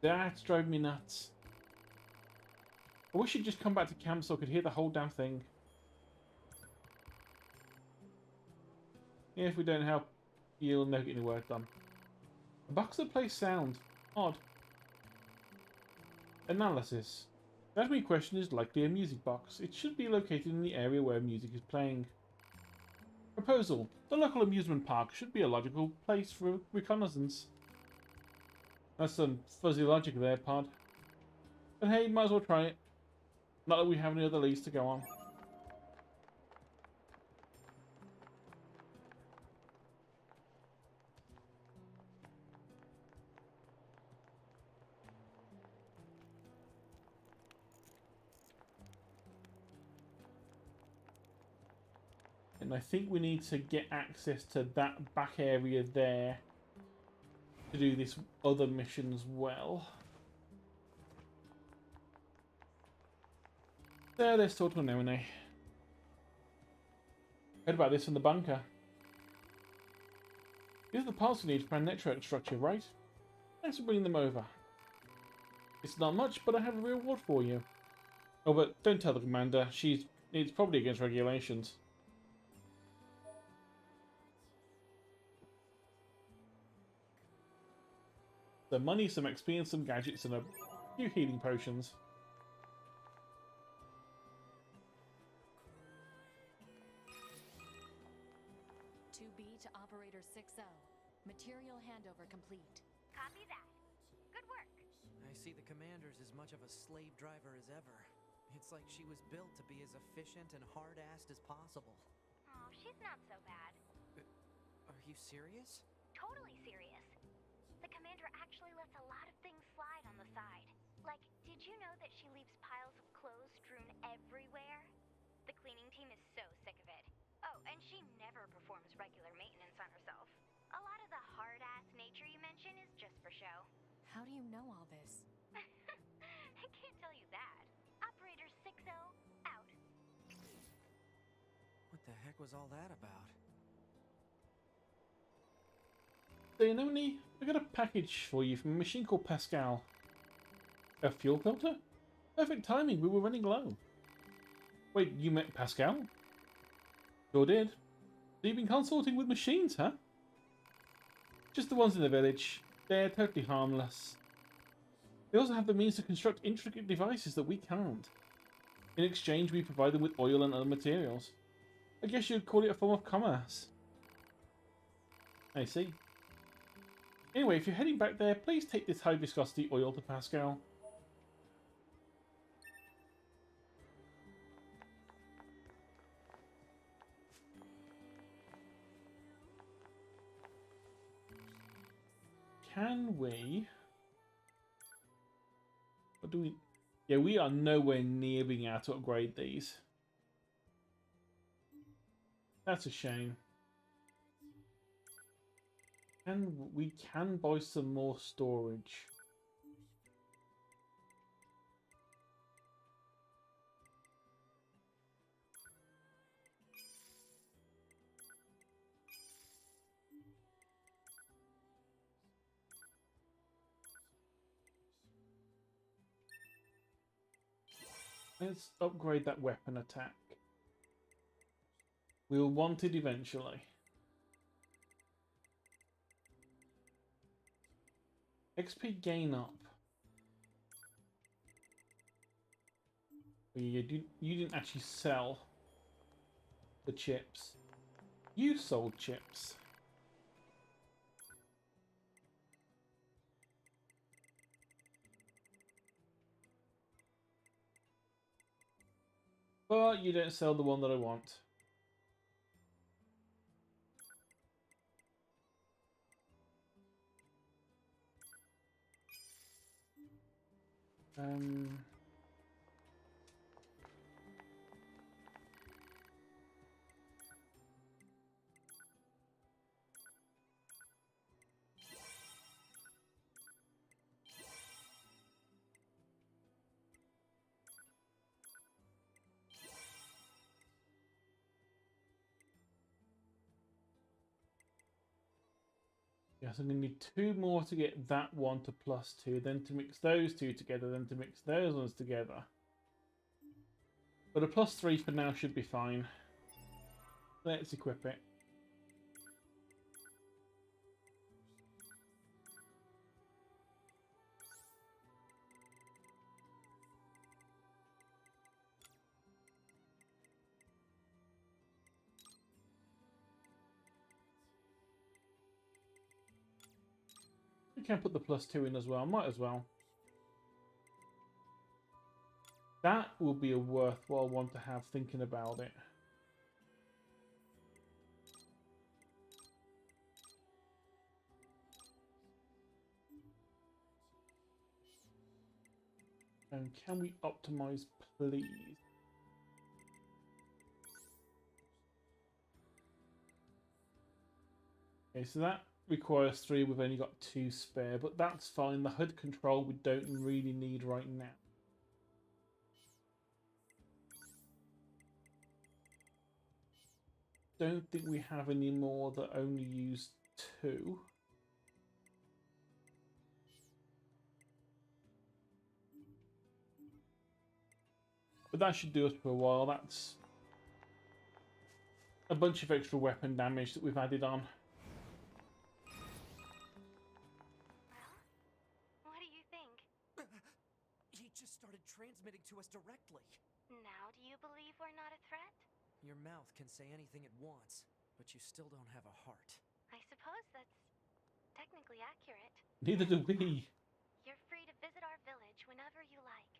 That's driving me nuts. I wish you'd just come back to camp so I could hear the whole damn thing. Yeah, if we don't help, you'll never get any work done. A box that plays sound. Odd. Analysis. That main question is likely a music box. It should be located in the area where music is playing. Proposal. The local amusement park should be a logical place for reconnaissance. That's some fuzzy logic there, Pod. But hey, might as well try it. Not that we have any other leads to go on. And I think we need to get access to that back area there to do this other mission as well. There, let's talk to Anemone. Heard about this in the bunker. These are the parts we need for our network structure, right? Thanks for bringing them over. It's not much, but I have a reward for you. Oh, but don't tell the commander. It's probably against regulations. The money, some XP, and some gadgets, and a few healing potions. 2B to Operator 6-0. Material handover complete. Copy that. Good work. I see the commander's as much of a slave driver as ever. It's like she was built to be as efficient and hard-assed as possible. Oh, she's not so bad. Are you serious? Totally serious. The commander actually lets a lot of things slide on the side. Like, did you know that she leaves piles of clothes strewn everywhere? The cleaning team is so sick of it. Oh, and she never performs regular maintenance on herself. A lot of the hard-ass nature you mention is just for show. How do you know all this? I can't tell you that. Operator 6-0, out. What the heck was all that about? birthday, Anemone. I got a package for you from a machine called Pascal. A fuel filter? Perfect timing, we were running low. Wait, you met Pascal? Sure did. So you've been consulting with machines, huh? Just the ones in the village. They're totally harmless. They also have the means to construct intricate devices that we can't. In exchange, we provide them with oil and other materials. I guess you'd call it a form of commerce. I see. Anyway, if you're heading back there, please take this high viscosity oil to Pascal. Can we... What do we... Yeah, we are nowhere near being able to upgrade these. That's a shame. And we can buy some more storage. Let's upgrade that weapon attack. We'll want it eventually. XP gain up. You didn't actually sell the chips. You sold chips. But you don't sell the one that I want. Yes, I'm going to need 2 more to get that one to +2, then to mix those 2 together, then to mix those ones together. But a +3 for now should be fine. Let's equip it. We can put the +2 in as well, might as well. That will be a worthwhile one to have thinking about it. And can we optimize, please? Okay, so that requires 3. We've only got 2 spare, but that's fine. The HUD control we don't really need right now. Don't think we have any more that only use 2. But that should do us for a while. That's a bunch of extra weapon damage that we've added on. Well, what do you think? He just started transmitting to us directly. Now do you believe we're not a threat? Your mouth can say anything it wants, but you still don't have a heart. I suppose that's technically accurate. Neither do we. You're free to visit our village whenever you like.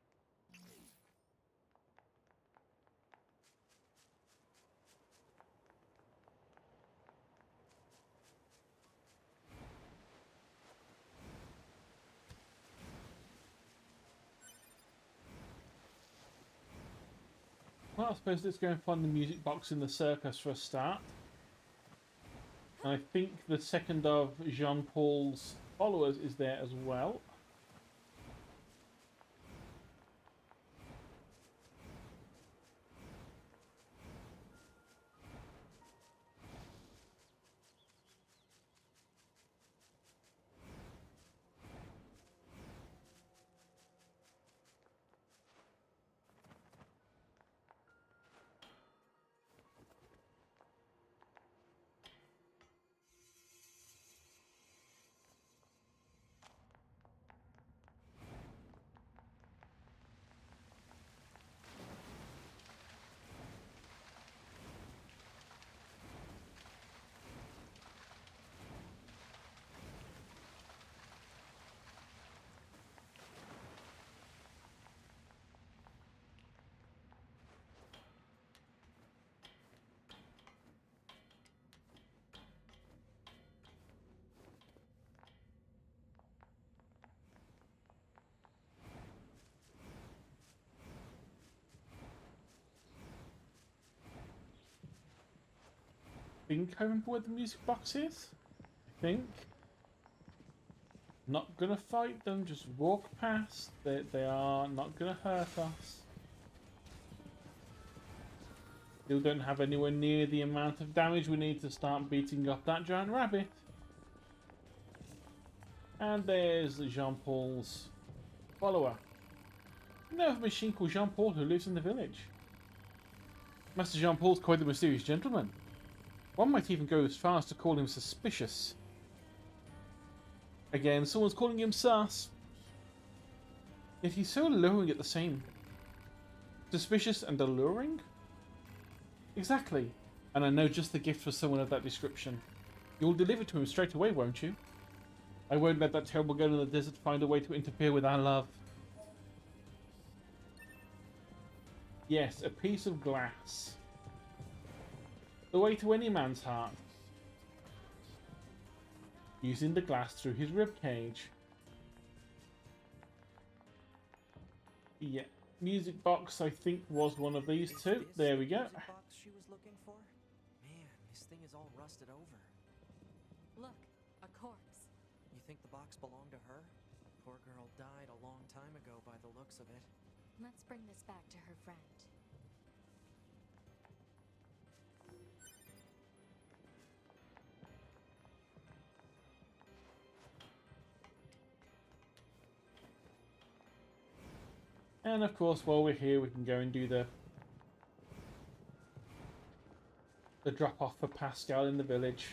Well, I suppose let's go and find the music box in the circus for a start. And I think the second of Jean-Paul's followers is there as well. think I remember where the music box is. I think. Not gonna fight them, just walk past. They are not gonna hurt us. Still don't have anywhere near the amount of damage we need to start beating up that giant rabbit. And there's Jean-Paul's follower. You know of a machine called Jean-Paul who lives in the village. Master Jean-Paul's quite the mysterious gentleman. One might even go as far as to call him suspicious. Again, someone's calling him sus. Yet he's so alluring at the same. Suspicious and alluring? Exactly. And I know just the gift for someone of that description. You'll deliver to him straight away, won't you? I won't let that terrible girl in the desert find a way to interfere with our love. Yes, a piece of glass. The way to any man's heart. Using the glass through his ribcage. Yeah, music box I think was one of these two. There we go. Music box she was looking for? Man, this thing is all rusted over. Look, a corpse. You think the box belonged to her? Poor girl died a long time ago by the looks of it. Let's bring this back to her friend. And of course, while we're here, we can go and do the drop off for Pascal in the village.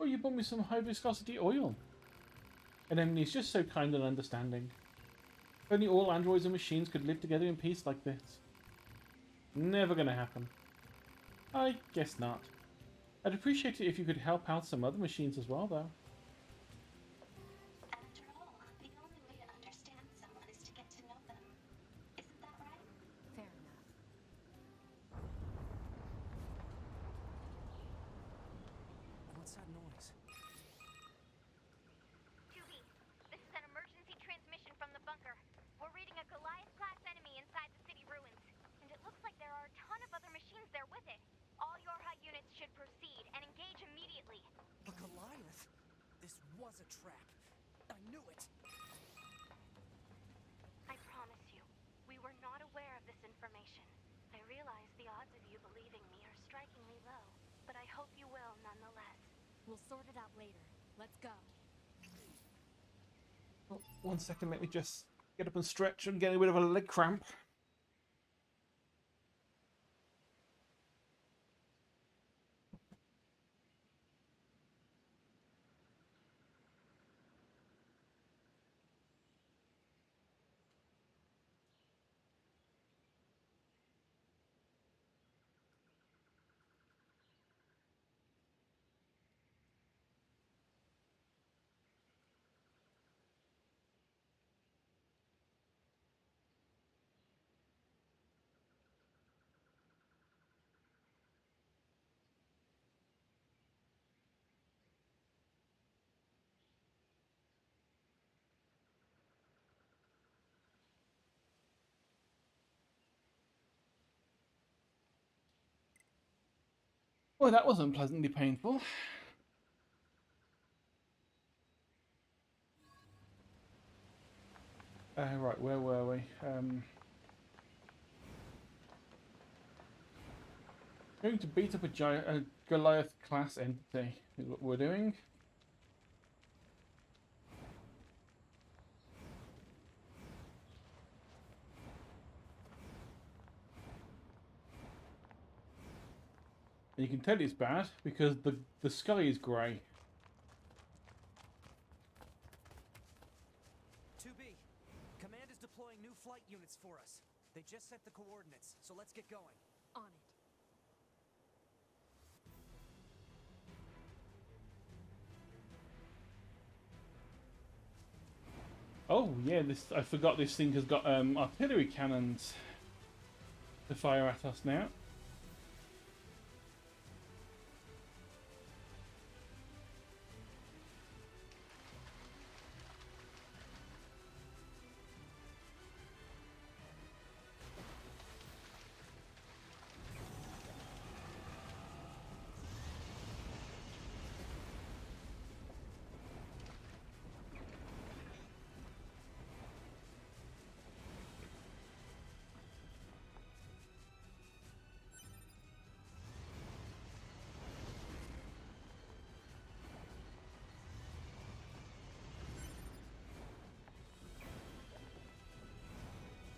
Oh, you bought me some high viscosity oil. And Emily's just so kind and understanding. If only all androids and machines could live together in peace like this. Never gonna happen. I guess not. I'd appreciate it if you could help out some other machines as well, though. After all, the only way to understand someone is to get to know them. Isn't that right? Fair enough. What's that noise? 2B, this is an emergency transmission from the bunker. We're reading a Goliath-class enemy inside the city ruins. And it looks like there are a ton of other machines there with it. All Yorha units should proceed and engage immediately. A Goliath? This was a trap. I knew it. I promise you, we were not aware of this information. I realize the odds of you believing me are strikingly low, but I hope you will nonetheless. We'll sort it out later. Let's go. Oh, 1 second, let me just get up and stretch and get a bit of a leg cramp. Well, that was unpleasantly painful. Right, where were we? Going to beat up a Goliath class entity is what we're doing. And you can tell it's bad because the sky is grey. 2B, Command is deploying new flight units for us. They just set the coordinates, so let's get going. On it. Oh yeah, this I forgot this thing has got artillery cannons to fire at us now.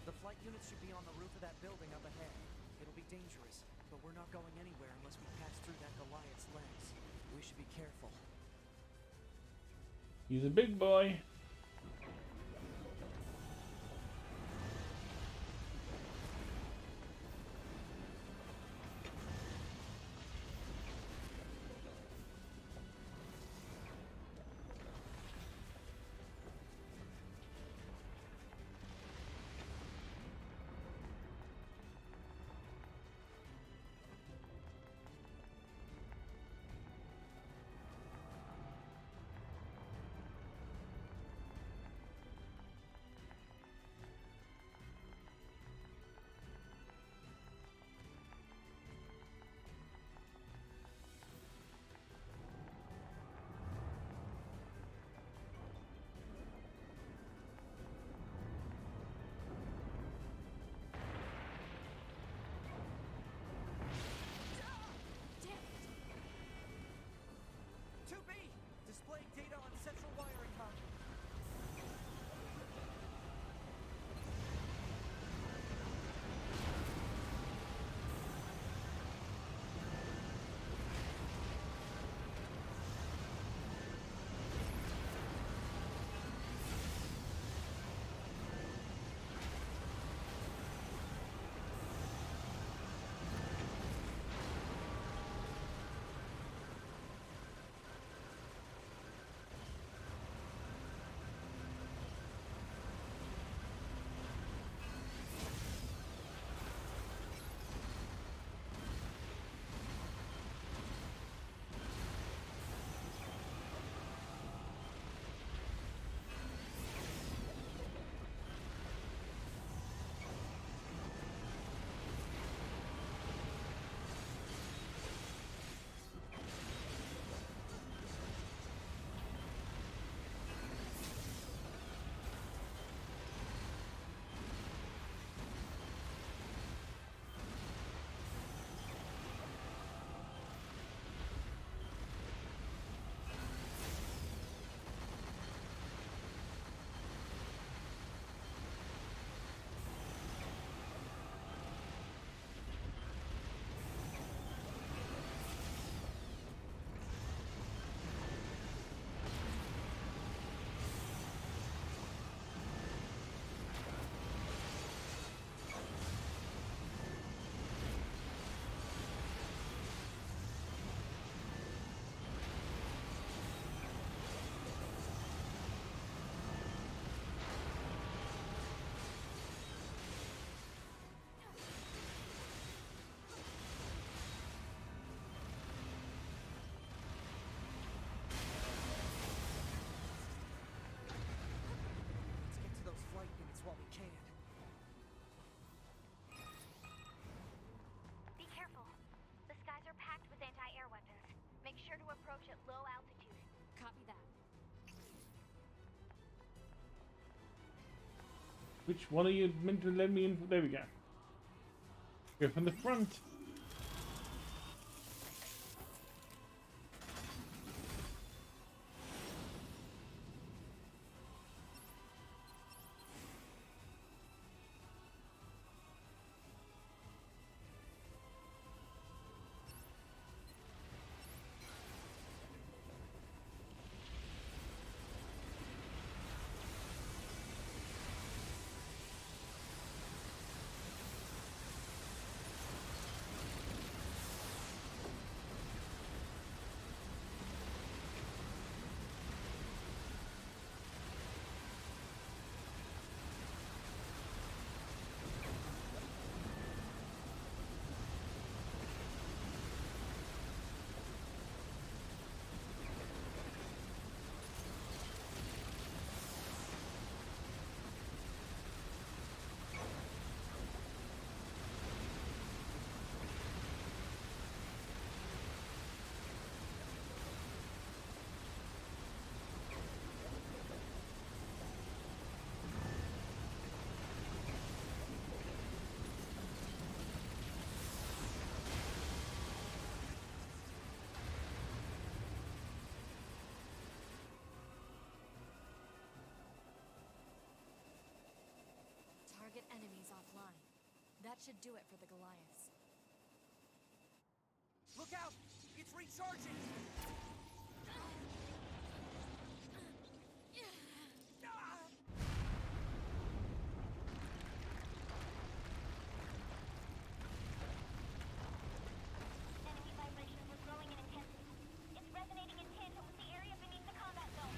The flight units should be on the roof of that building up ahead. It'll be dangerous, but we're not going anywhere unless we pass through that Goliath's legs. We should be careful. He's a big boy. Damn it! 2B, displaying data on central wiring column. Let's get to those flight units while we can. Be careful. The skies are packed with anti-air weapons. Make sure to approach at low altitude. Copy that. Which one are you meant to let me in? There we go. Go from the front. That should do it for the Goliaths. Look out! It's recharging! Enemy vibrations are growing in intensity. It's resonating in tandem with the area beneath the combat zone.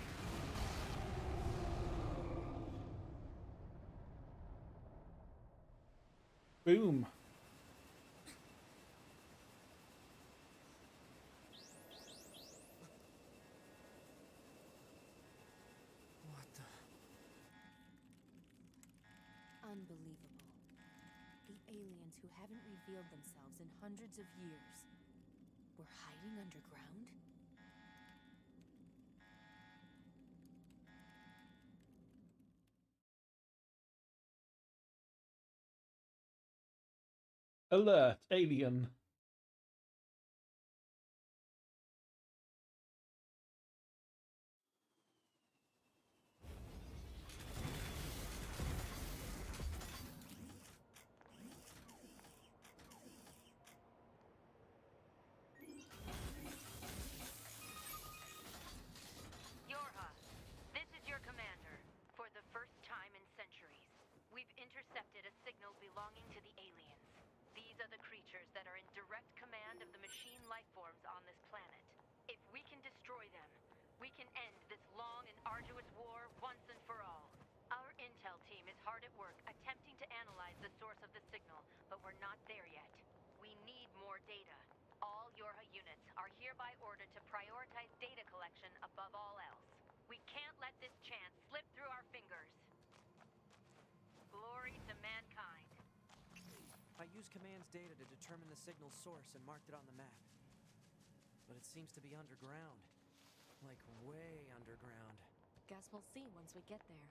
Boom. What the... Unbelievable. The aliens who haven't revealed themselves in hundreds of years were hiding underground? Alert, alien. Yorha, this is your commander. For the first time in centuries, we've intercepted a signal belonging to the aliens. These are the creatures that are in direct command of the machine lifeforms on this planet. If we can destroy them, we can end this long and arduous war once and for all. Our intel team is hard at work attempting to analyze the source of the signal, but we're not there yet. We need more data. All Yorha units are hereby ordered to prioritize data collection above all else. We can't let this chance slip through our fingers. Glory to mankind. I used command's data to determine the signal's source and marked it on the map. But it seems to be underground. Like, way underground. Guess we'll see once we get there.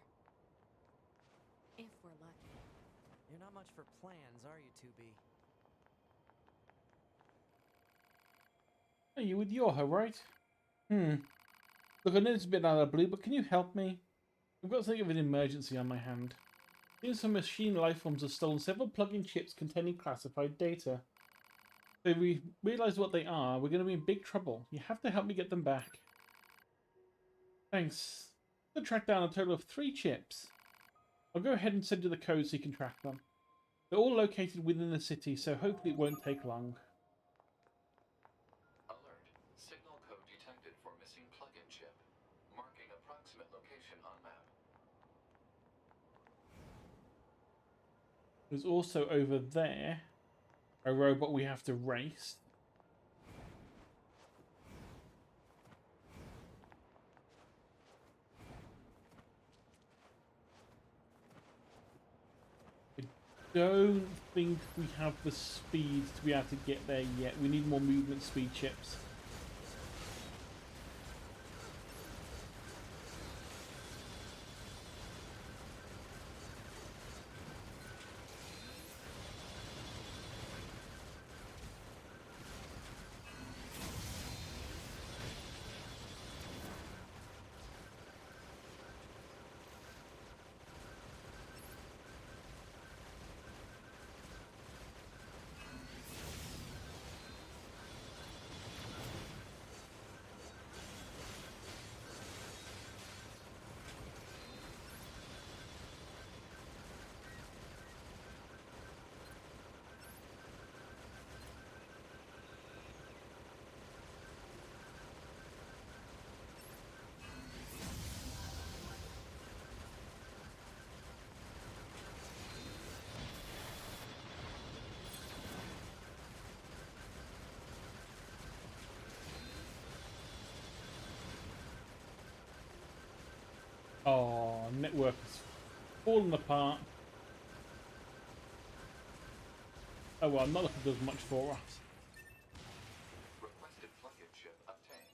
If we're lucky. You're not much for plans, are you, 2B? Are you with Yorha, right? Look, I know it's a bit out of the blue, but can you help me? I've got something of an emergency on my hand. These some machine lifeforms have stolen several plug-in chips containing classified data. If we realise what they are, we're going to be in big trouble. You have to help me get them back. Thanks. I'm going to track down a total of 3 chips. I'll go ahead and send you the code so you can track them. They're all located within the city, so hopefully it won't take long. Alert. Signal code detected for missing plug-in chip. Marking approximate location on map. There's also over there a robot we have to race. I don't think we have the speed to be able to get there yet. We need more movement speed chips. Oh, network has fallen apart. Oh well, I'm not looking to do much for us. Requested plug-in chip obtained.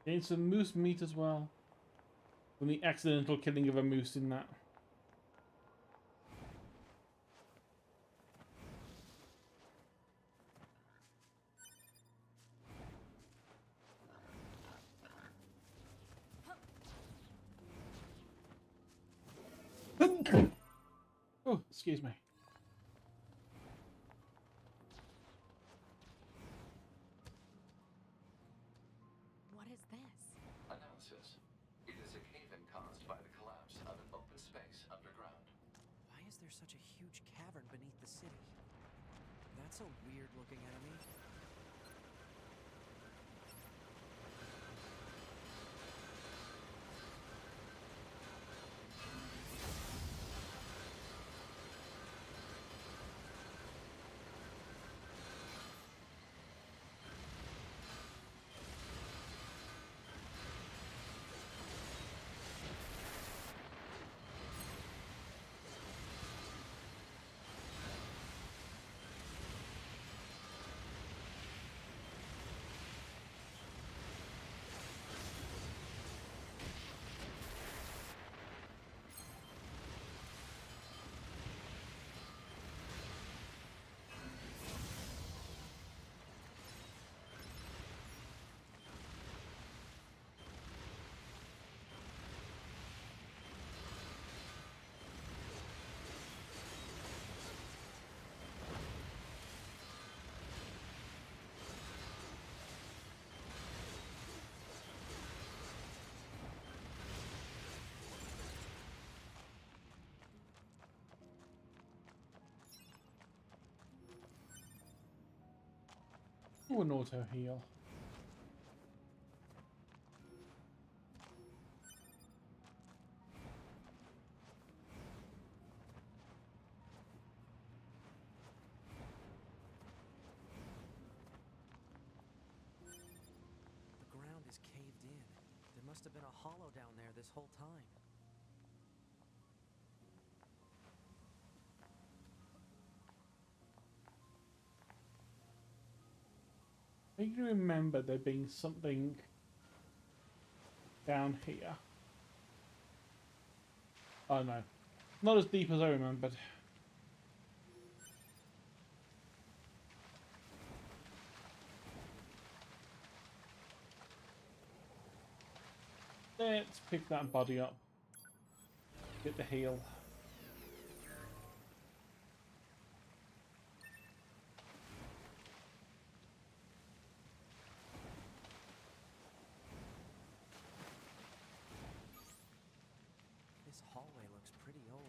Gain some moose meat as well. From the accidental killing of a moose in that. Excuse me. What is this? Analysis. It is a cave-in caused by the collapse of an open space underground. Why is there such a huge cavern beneath the city? That's a weird looking enemy. Ooh, an auto heal. The ground is caved in. There must have been a hollow down there this whole time. I can remember there being something down here. Oh no, not as deep as I remembered. Let's pick that body up. Get the heal. This hallway looks pretty old.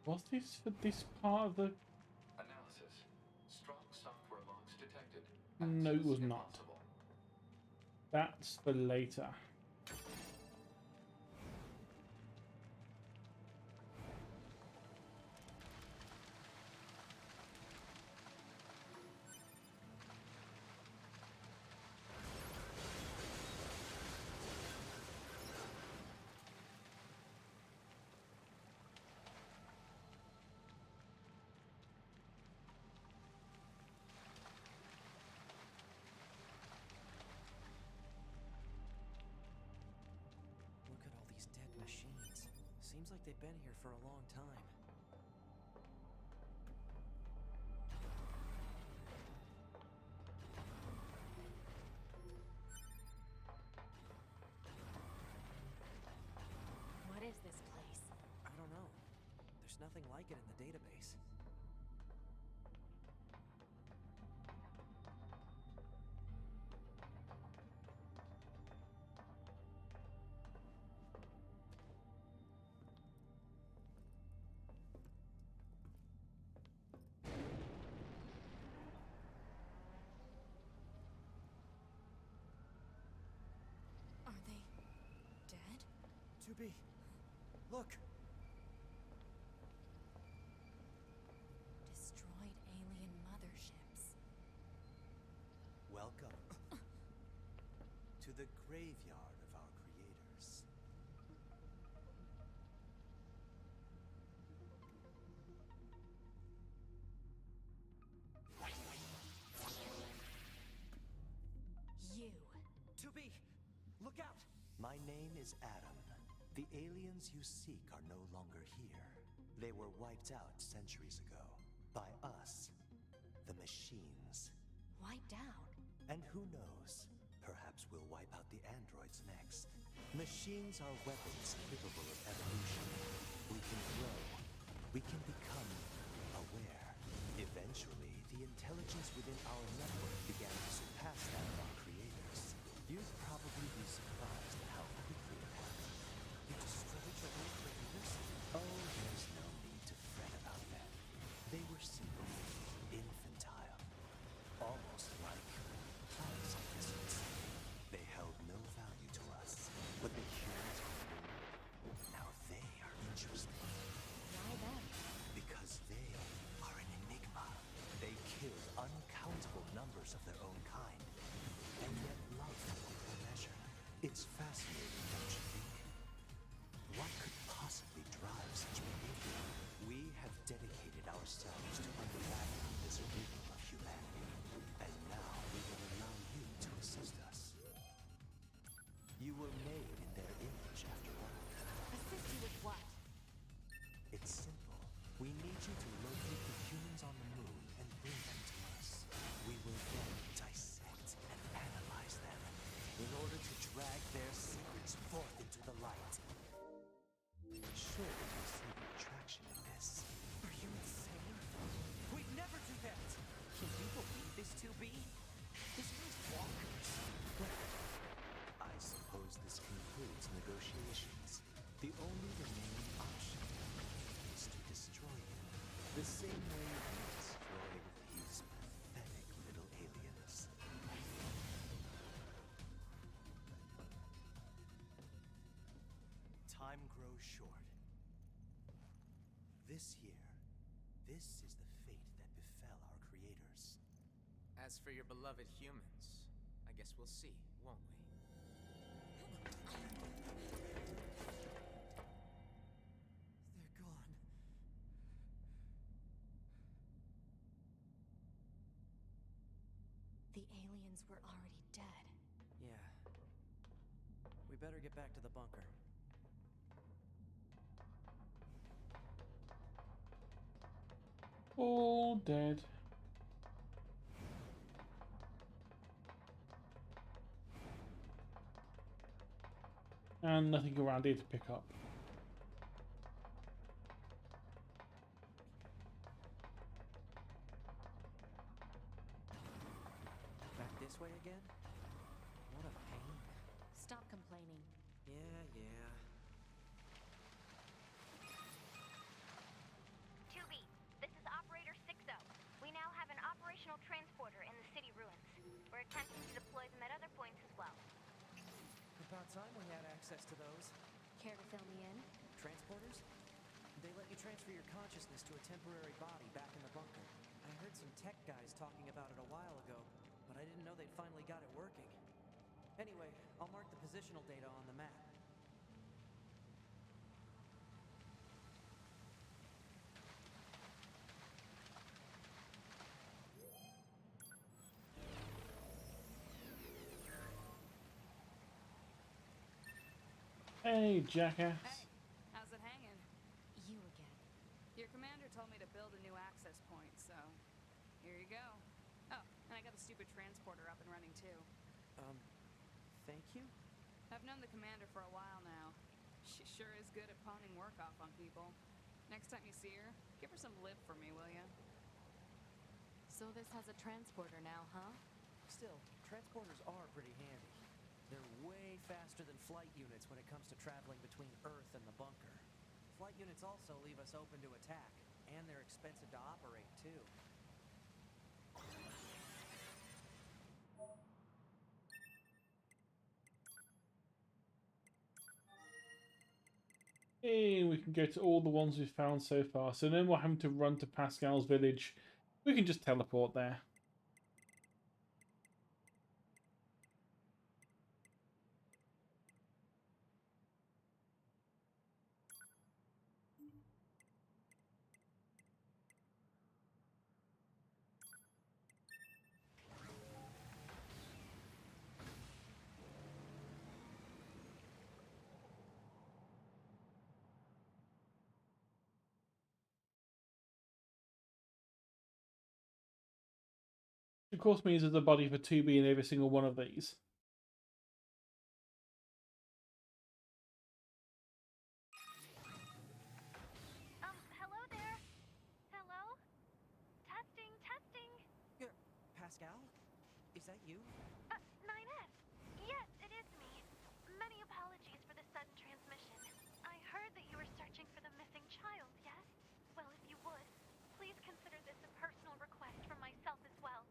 Was this for this part of the... Analysis. Strong software logs detected. No, it was Access not. impossible. That's for later. Look at all these dead machines. Seems like they've been here for a long time. What is this place? I don't know. There's nothing like it in the database. 2B, look! Destroyed alien motherships. Welcome to the graveyard of our creators. You. 2B, look out! My name is Adam. The aliens you seek are no longer here. They were wiped out centuries ago. By us, the machines. Wiped out. And who knows? Perhaps we'll wipe out the androids next. Machines are weapons capable of evolution. We can grow. We can become aware. Eventually, the intelligence within our network began to surpass that of our creators. You'd probably be surprised at how quickly it happened. You destroyed your own creators? Oh, there's no need to fret about them. They were simple, infantile, almost like plants, I guess you could say. They held no value to us, but the humans on the moon, now they are interesting. Why them? Because they are an enigma. They killed uncountable numbers of their own kind, and yet loved equal measure. It's fascinating, don't you think? What could possibly drive such behavior? We have dedicated ourselves to unraveling this riddle of humanity, and now we will allow you to assist us. You were made in their image, after all. Assist you with what? It's simple. We need you to locate the humans on the moon and bring them to us. We will then dissect and analyze them in order to drag their secrets forth into the light. Surely you see the attraction in this. Are you insane? We'd never do that! Can you believe this, 2B? This is bonkers. I suppose this concludes negotiations. The only remaining option is to destroy him. The same way we destroyed these pathetic little aliens. Time grows short. This year, this is the fate that befell our creators. As for your beloved humans, I guess we'll see, won't we? They're gone. The aliens were already dead. Yeah. We better get back to the bunker. All dead. And nothing around here to pick up. Back this way again? What a pain. Stop complaining. Yeah. 2B, this is Operator 60. We now have an operational transporter in the city ruins. We're attempting to deploy them at other points as well. About time we had access to those. Care to fill me in? Transporters? They let you transfer your consciousness to a temporary body back in the bunker. I heard some tech guys talking about it a while ago, but I didn't know they'd finally got it working. Anyway, I'll mark the positional data on the map. Hey, jackass. Hey, how's it hanging? You again. Your commander told me to build a new access point, so here you go. Oh, and I got the stupid transporter up and running too. Thank you? I've known the commander for a while now. She sure is good at pawning work off on people. Next time you see her, give her some lip for me, will ya? So this has a transporter now, huh? Still, transporters are pretty handy. They're way faster than flight units when it comes to traveling between Earth and the bunker. Flight units also leave us open to attack, and they're expensive to operate, too. And we can go to all the ones we've found so far. So no more having to run to Pascal's village. We can just teleport there. Of course means there's a body for 2B in every single one of these. Hello there? Hello? Testing, testing. Pascal? Is that you? 9S. Yes, it is me. Many apologies for the sudden transmission. I heard that you were searching for the missing child, yes? Well, if you would, please consider this a personal request from myself as well.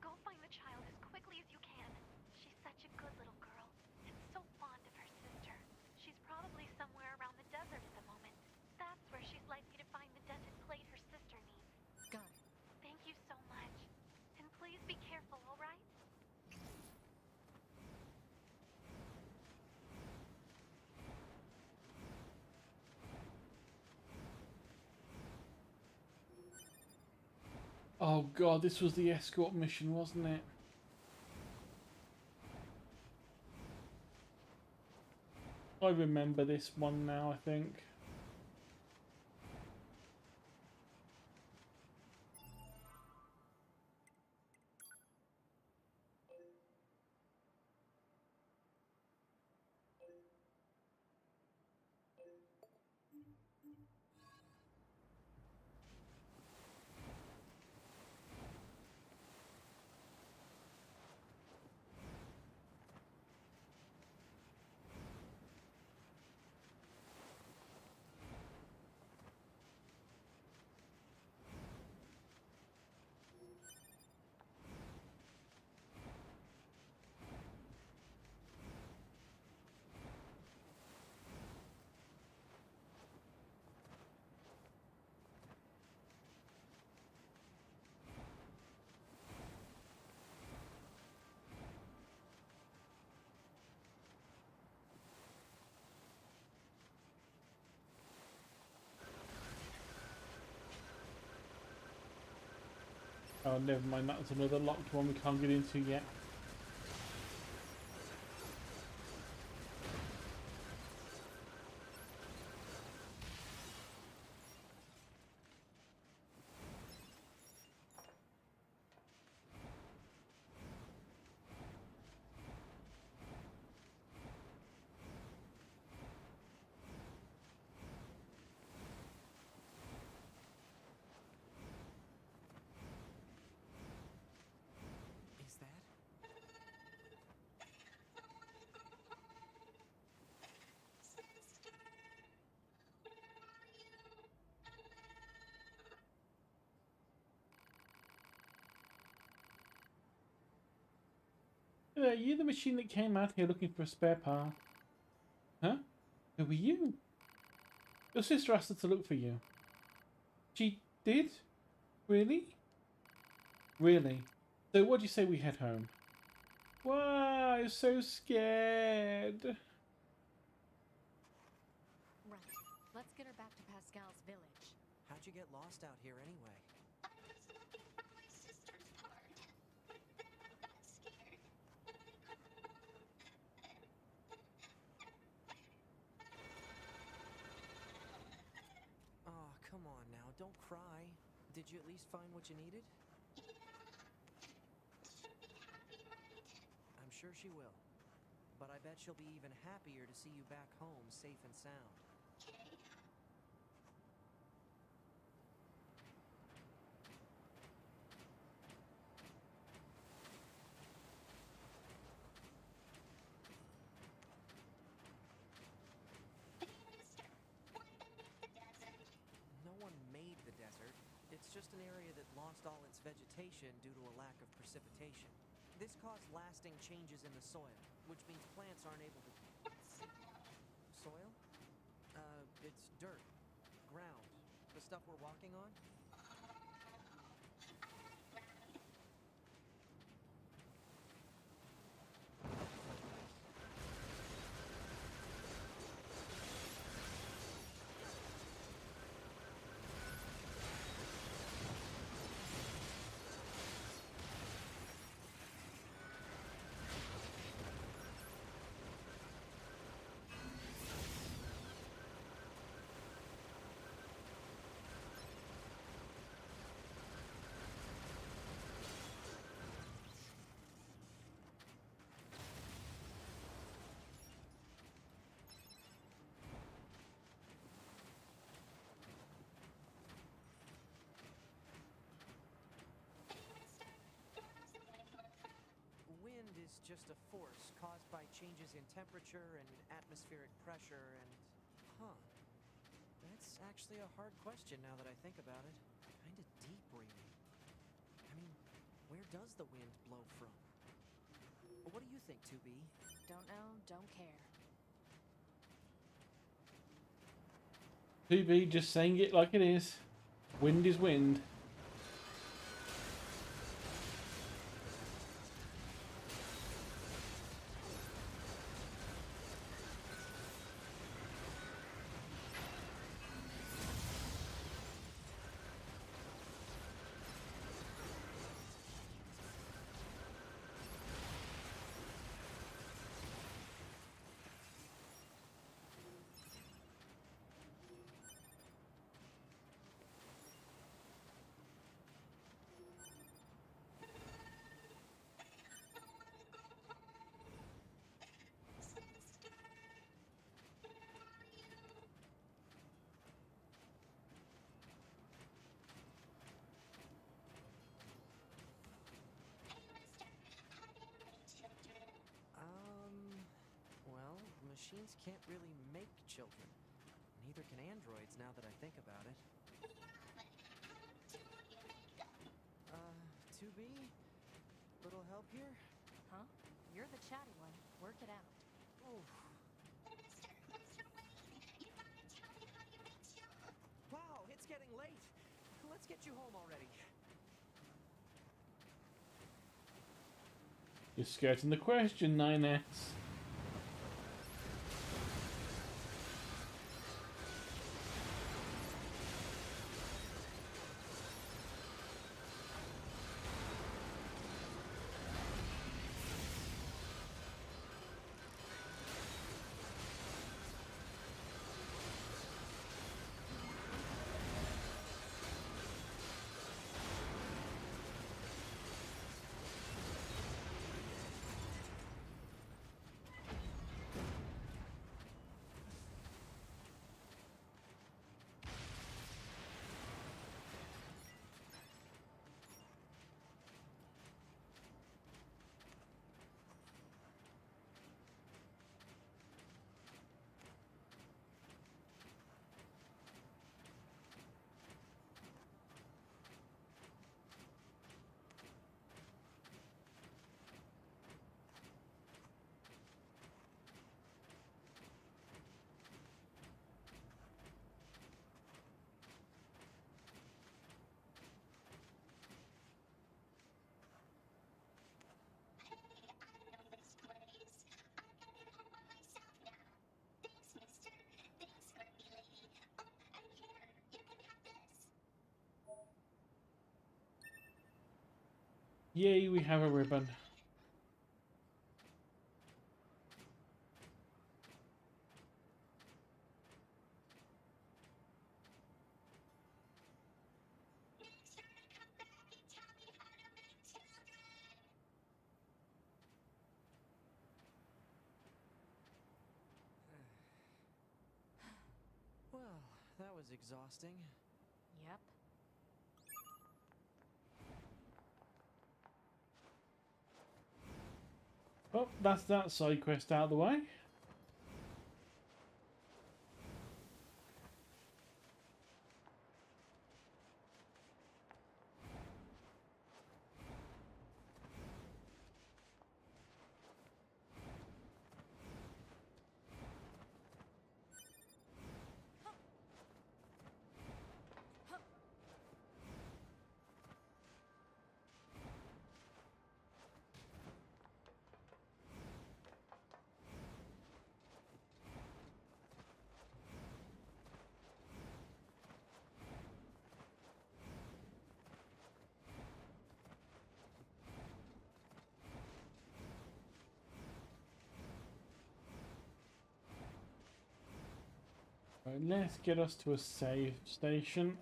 Go find the child as quickly as you can. She's such a good little girl, and so fond of her sister. She's probably somewhere around the desert at the moment. That's where she's likely to find the dented plate her sister needs. Got it. Thank you so much. And please be careful, alright? Oh god, this was the escort mission, wasn't it? I remember this one now, I think. Oh, never mind, that's another locked one we can't get into yet. Is that? Are you the machine that came out here looking for a spare part? Huh? Who were you? Your sister asked us to look for you. She did? Really? Really? So what do you say we head home? Wow, I'm so scared. Right. Let's get her back to Pascal's village. How'd you get lost out here anyway? I was looking for my sister's part. Then I got scared. Oh, come on now, don't cry. Did you at least find what you needed? She'll be happy, right? I'm sure she will. But I bet she'll be even happier to see you back home safe and sound. Okay. Hey, mister. What happened with the desert? No one made the desert. It's just an area that lost all its vegetation due to a lack of precipitation. This caused lasting changes in the soil, which means plants aren't able to... What's soil? Soil? It stuff we're walking on? Wind is just a force caused by changes in temperature and atmospheric pressure and... Huh. That's actually a hard question now that I think about it. Kinda deep, really. I mean, where does the wind blow from? What do you think, 2B? Don't know, don't care. 2B just saying it like it is. Wind is wind. Well, machines can't really make children. Neither can androids, now that I think about it. 2B? Little help here? Huh? You're the chatty one. Work it out. Oof. Wow, it's getting late. Let's get you home already. You're skirting the question, 9S. Yay, we have a ribbon. Well, that was exhausting. Yep. Oh, that's that side quest out of the way. Right, let's get us to a save station.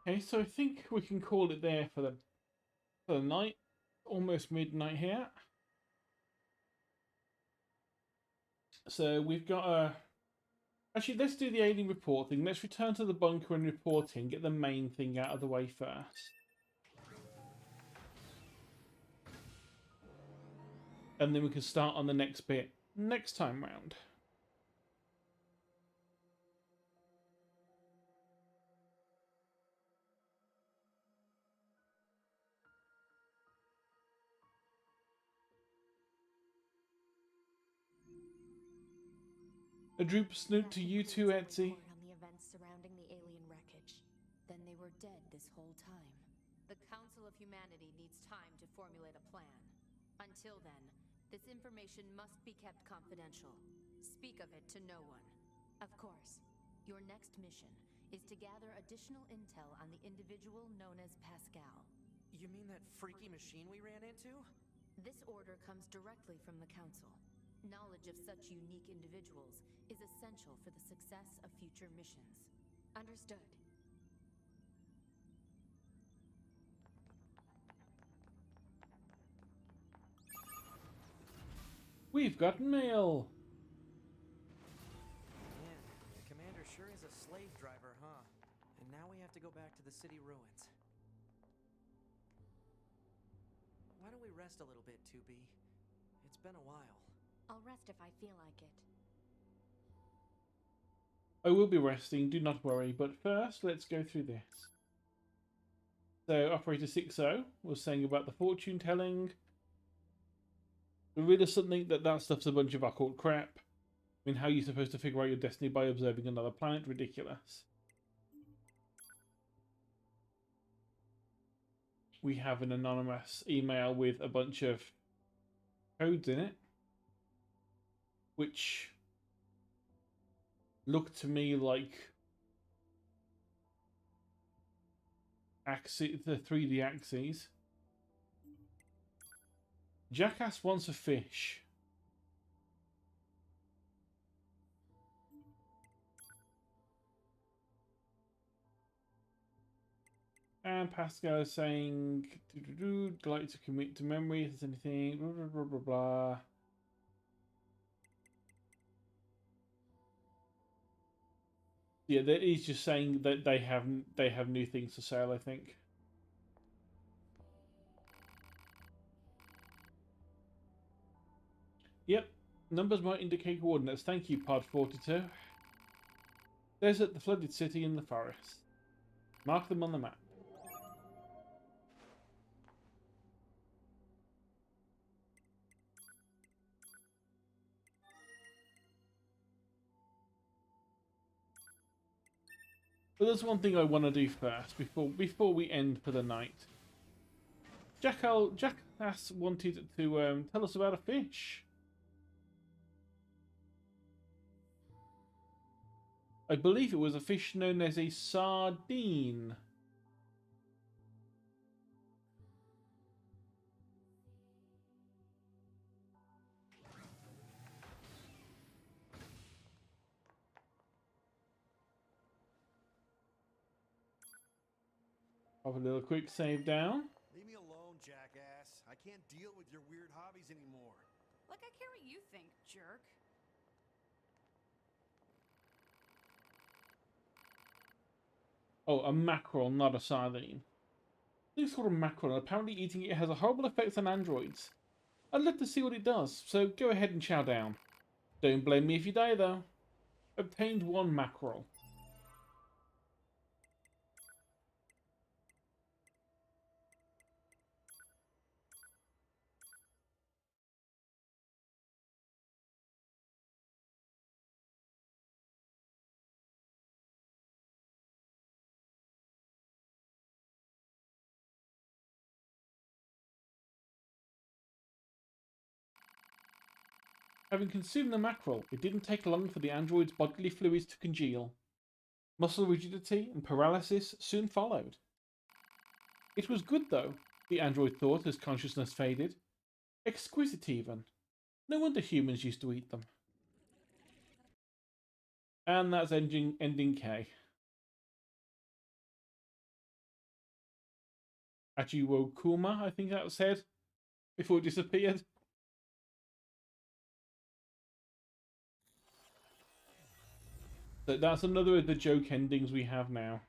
Okay, so I think we can call it there for the night. Almost midnight here. So we've got a... Actually, let's do the alien report thing. Let's return to the bunker and report in. Get the main thing out of the way first. And then we can start on the next bit next time round. A droop snoot to you too, Etsy. On the events surrounding the alien wreckage. Then they were dead this whole time. The Council of Humanity needs time to formulate a plan. Until then, this information must be kept confidential. Speak of it to no one. Of course, your next mission is to gather additional intel on the individual known as Pascal. You mean that freaky machine we ran into? This order comes directly from the Council. Knowledge of such unique individuals is essential for the success of future missions. Understood. We've got mail. Man, the commander sure is a slave driver, huh? And now we have to go back to the city ruins. Why don't we rest a little bit, 2B? It's been a while. I'll rest if I feel like it. I will be resting, do not worry. But first, let's go through this. So, Operator 60 was saying about the fortune telling. Read us something that stuff's a bunch of occult crap. I mean, how are you supposed to figure out your destiny by observing another planet? Ridiculous. We have an anonymous email with a bunch of codes in it, which look to me like the 3D axes. Jackass wants a fish. And Pascal is saying, like to commit to memory, if there's anything, blah, blah, blah, blah, blah. Yeah, he's just saying that they have new things to sell, I think. Yep, numbers might indicate coordinates. Thank you, Pod 42. Desert, the flooded city, and the forest. Mark them on the map. But there's one thing I want to do first before we end for the night. Jackass wanted to tell us about a fish. I believe it was a fish known as a sardine. Have a little quick save down. Leave me alone, jackass. I can't deal with your weird hobbies anymore. Like I care what you think, jerk. Oh, a mackerel, not a sardine. It's called a mackerel, and apparently eating it has a horrible effect on androids. I'd love to see what it does, so go ahead and chow down. Don't blame me if you die, though. Obtained 1 mackerel. Having consumed the mackerel, it didn't take long for the android's bodily fluids to congeal. Muscle rigidity and paralysis soon followed. It was good, though, the android thought as consciousness faded. Exquisite, even. No wonder humans used to eat them. And that's ending K. Ajiwo Kuma, I think that was said, before it disappeared. So that's another of the joke endings we have now.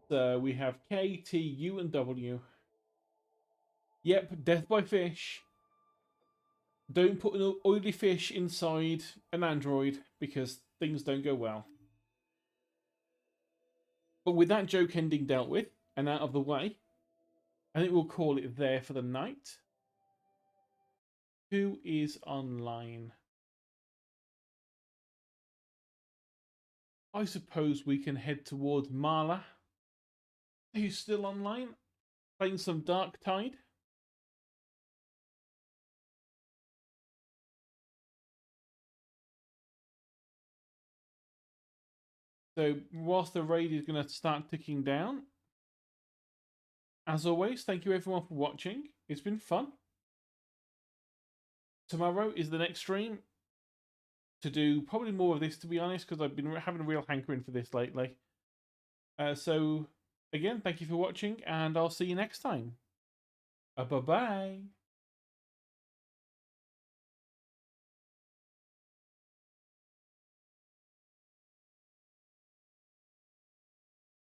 So we have K, T, U, and W. Yep, death by fish. Don't put an oily fish inside an android because things don't go well. But with that joke ending dealt with and out of the way, I think we'll call it there for the night. Who is online? I suppose we can head towards Marla, who's still online, playing some Dark Tide. So whilst the raid is going to start ticking down, as always, thank you everyone for watching. It's been fun. Tomorrow is the next stream to do probably more of this, to be honest, because I've been having a real hankering for this lately. So, again, thank you for watching, and I'll see you next time. Bye-bye.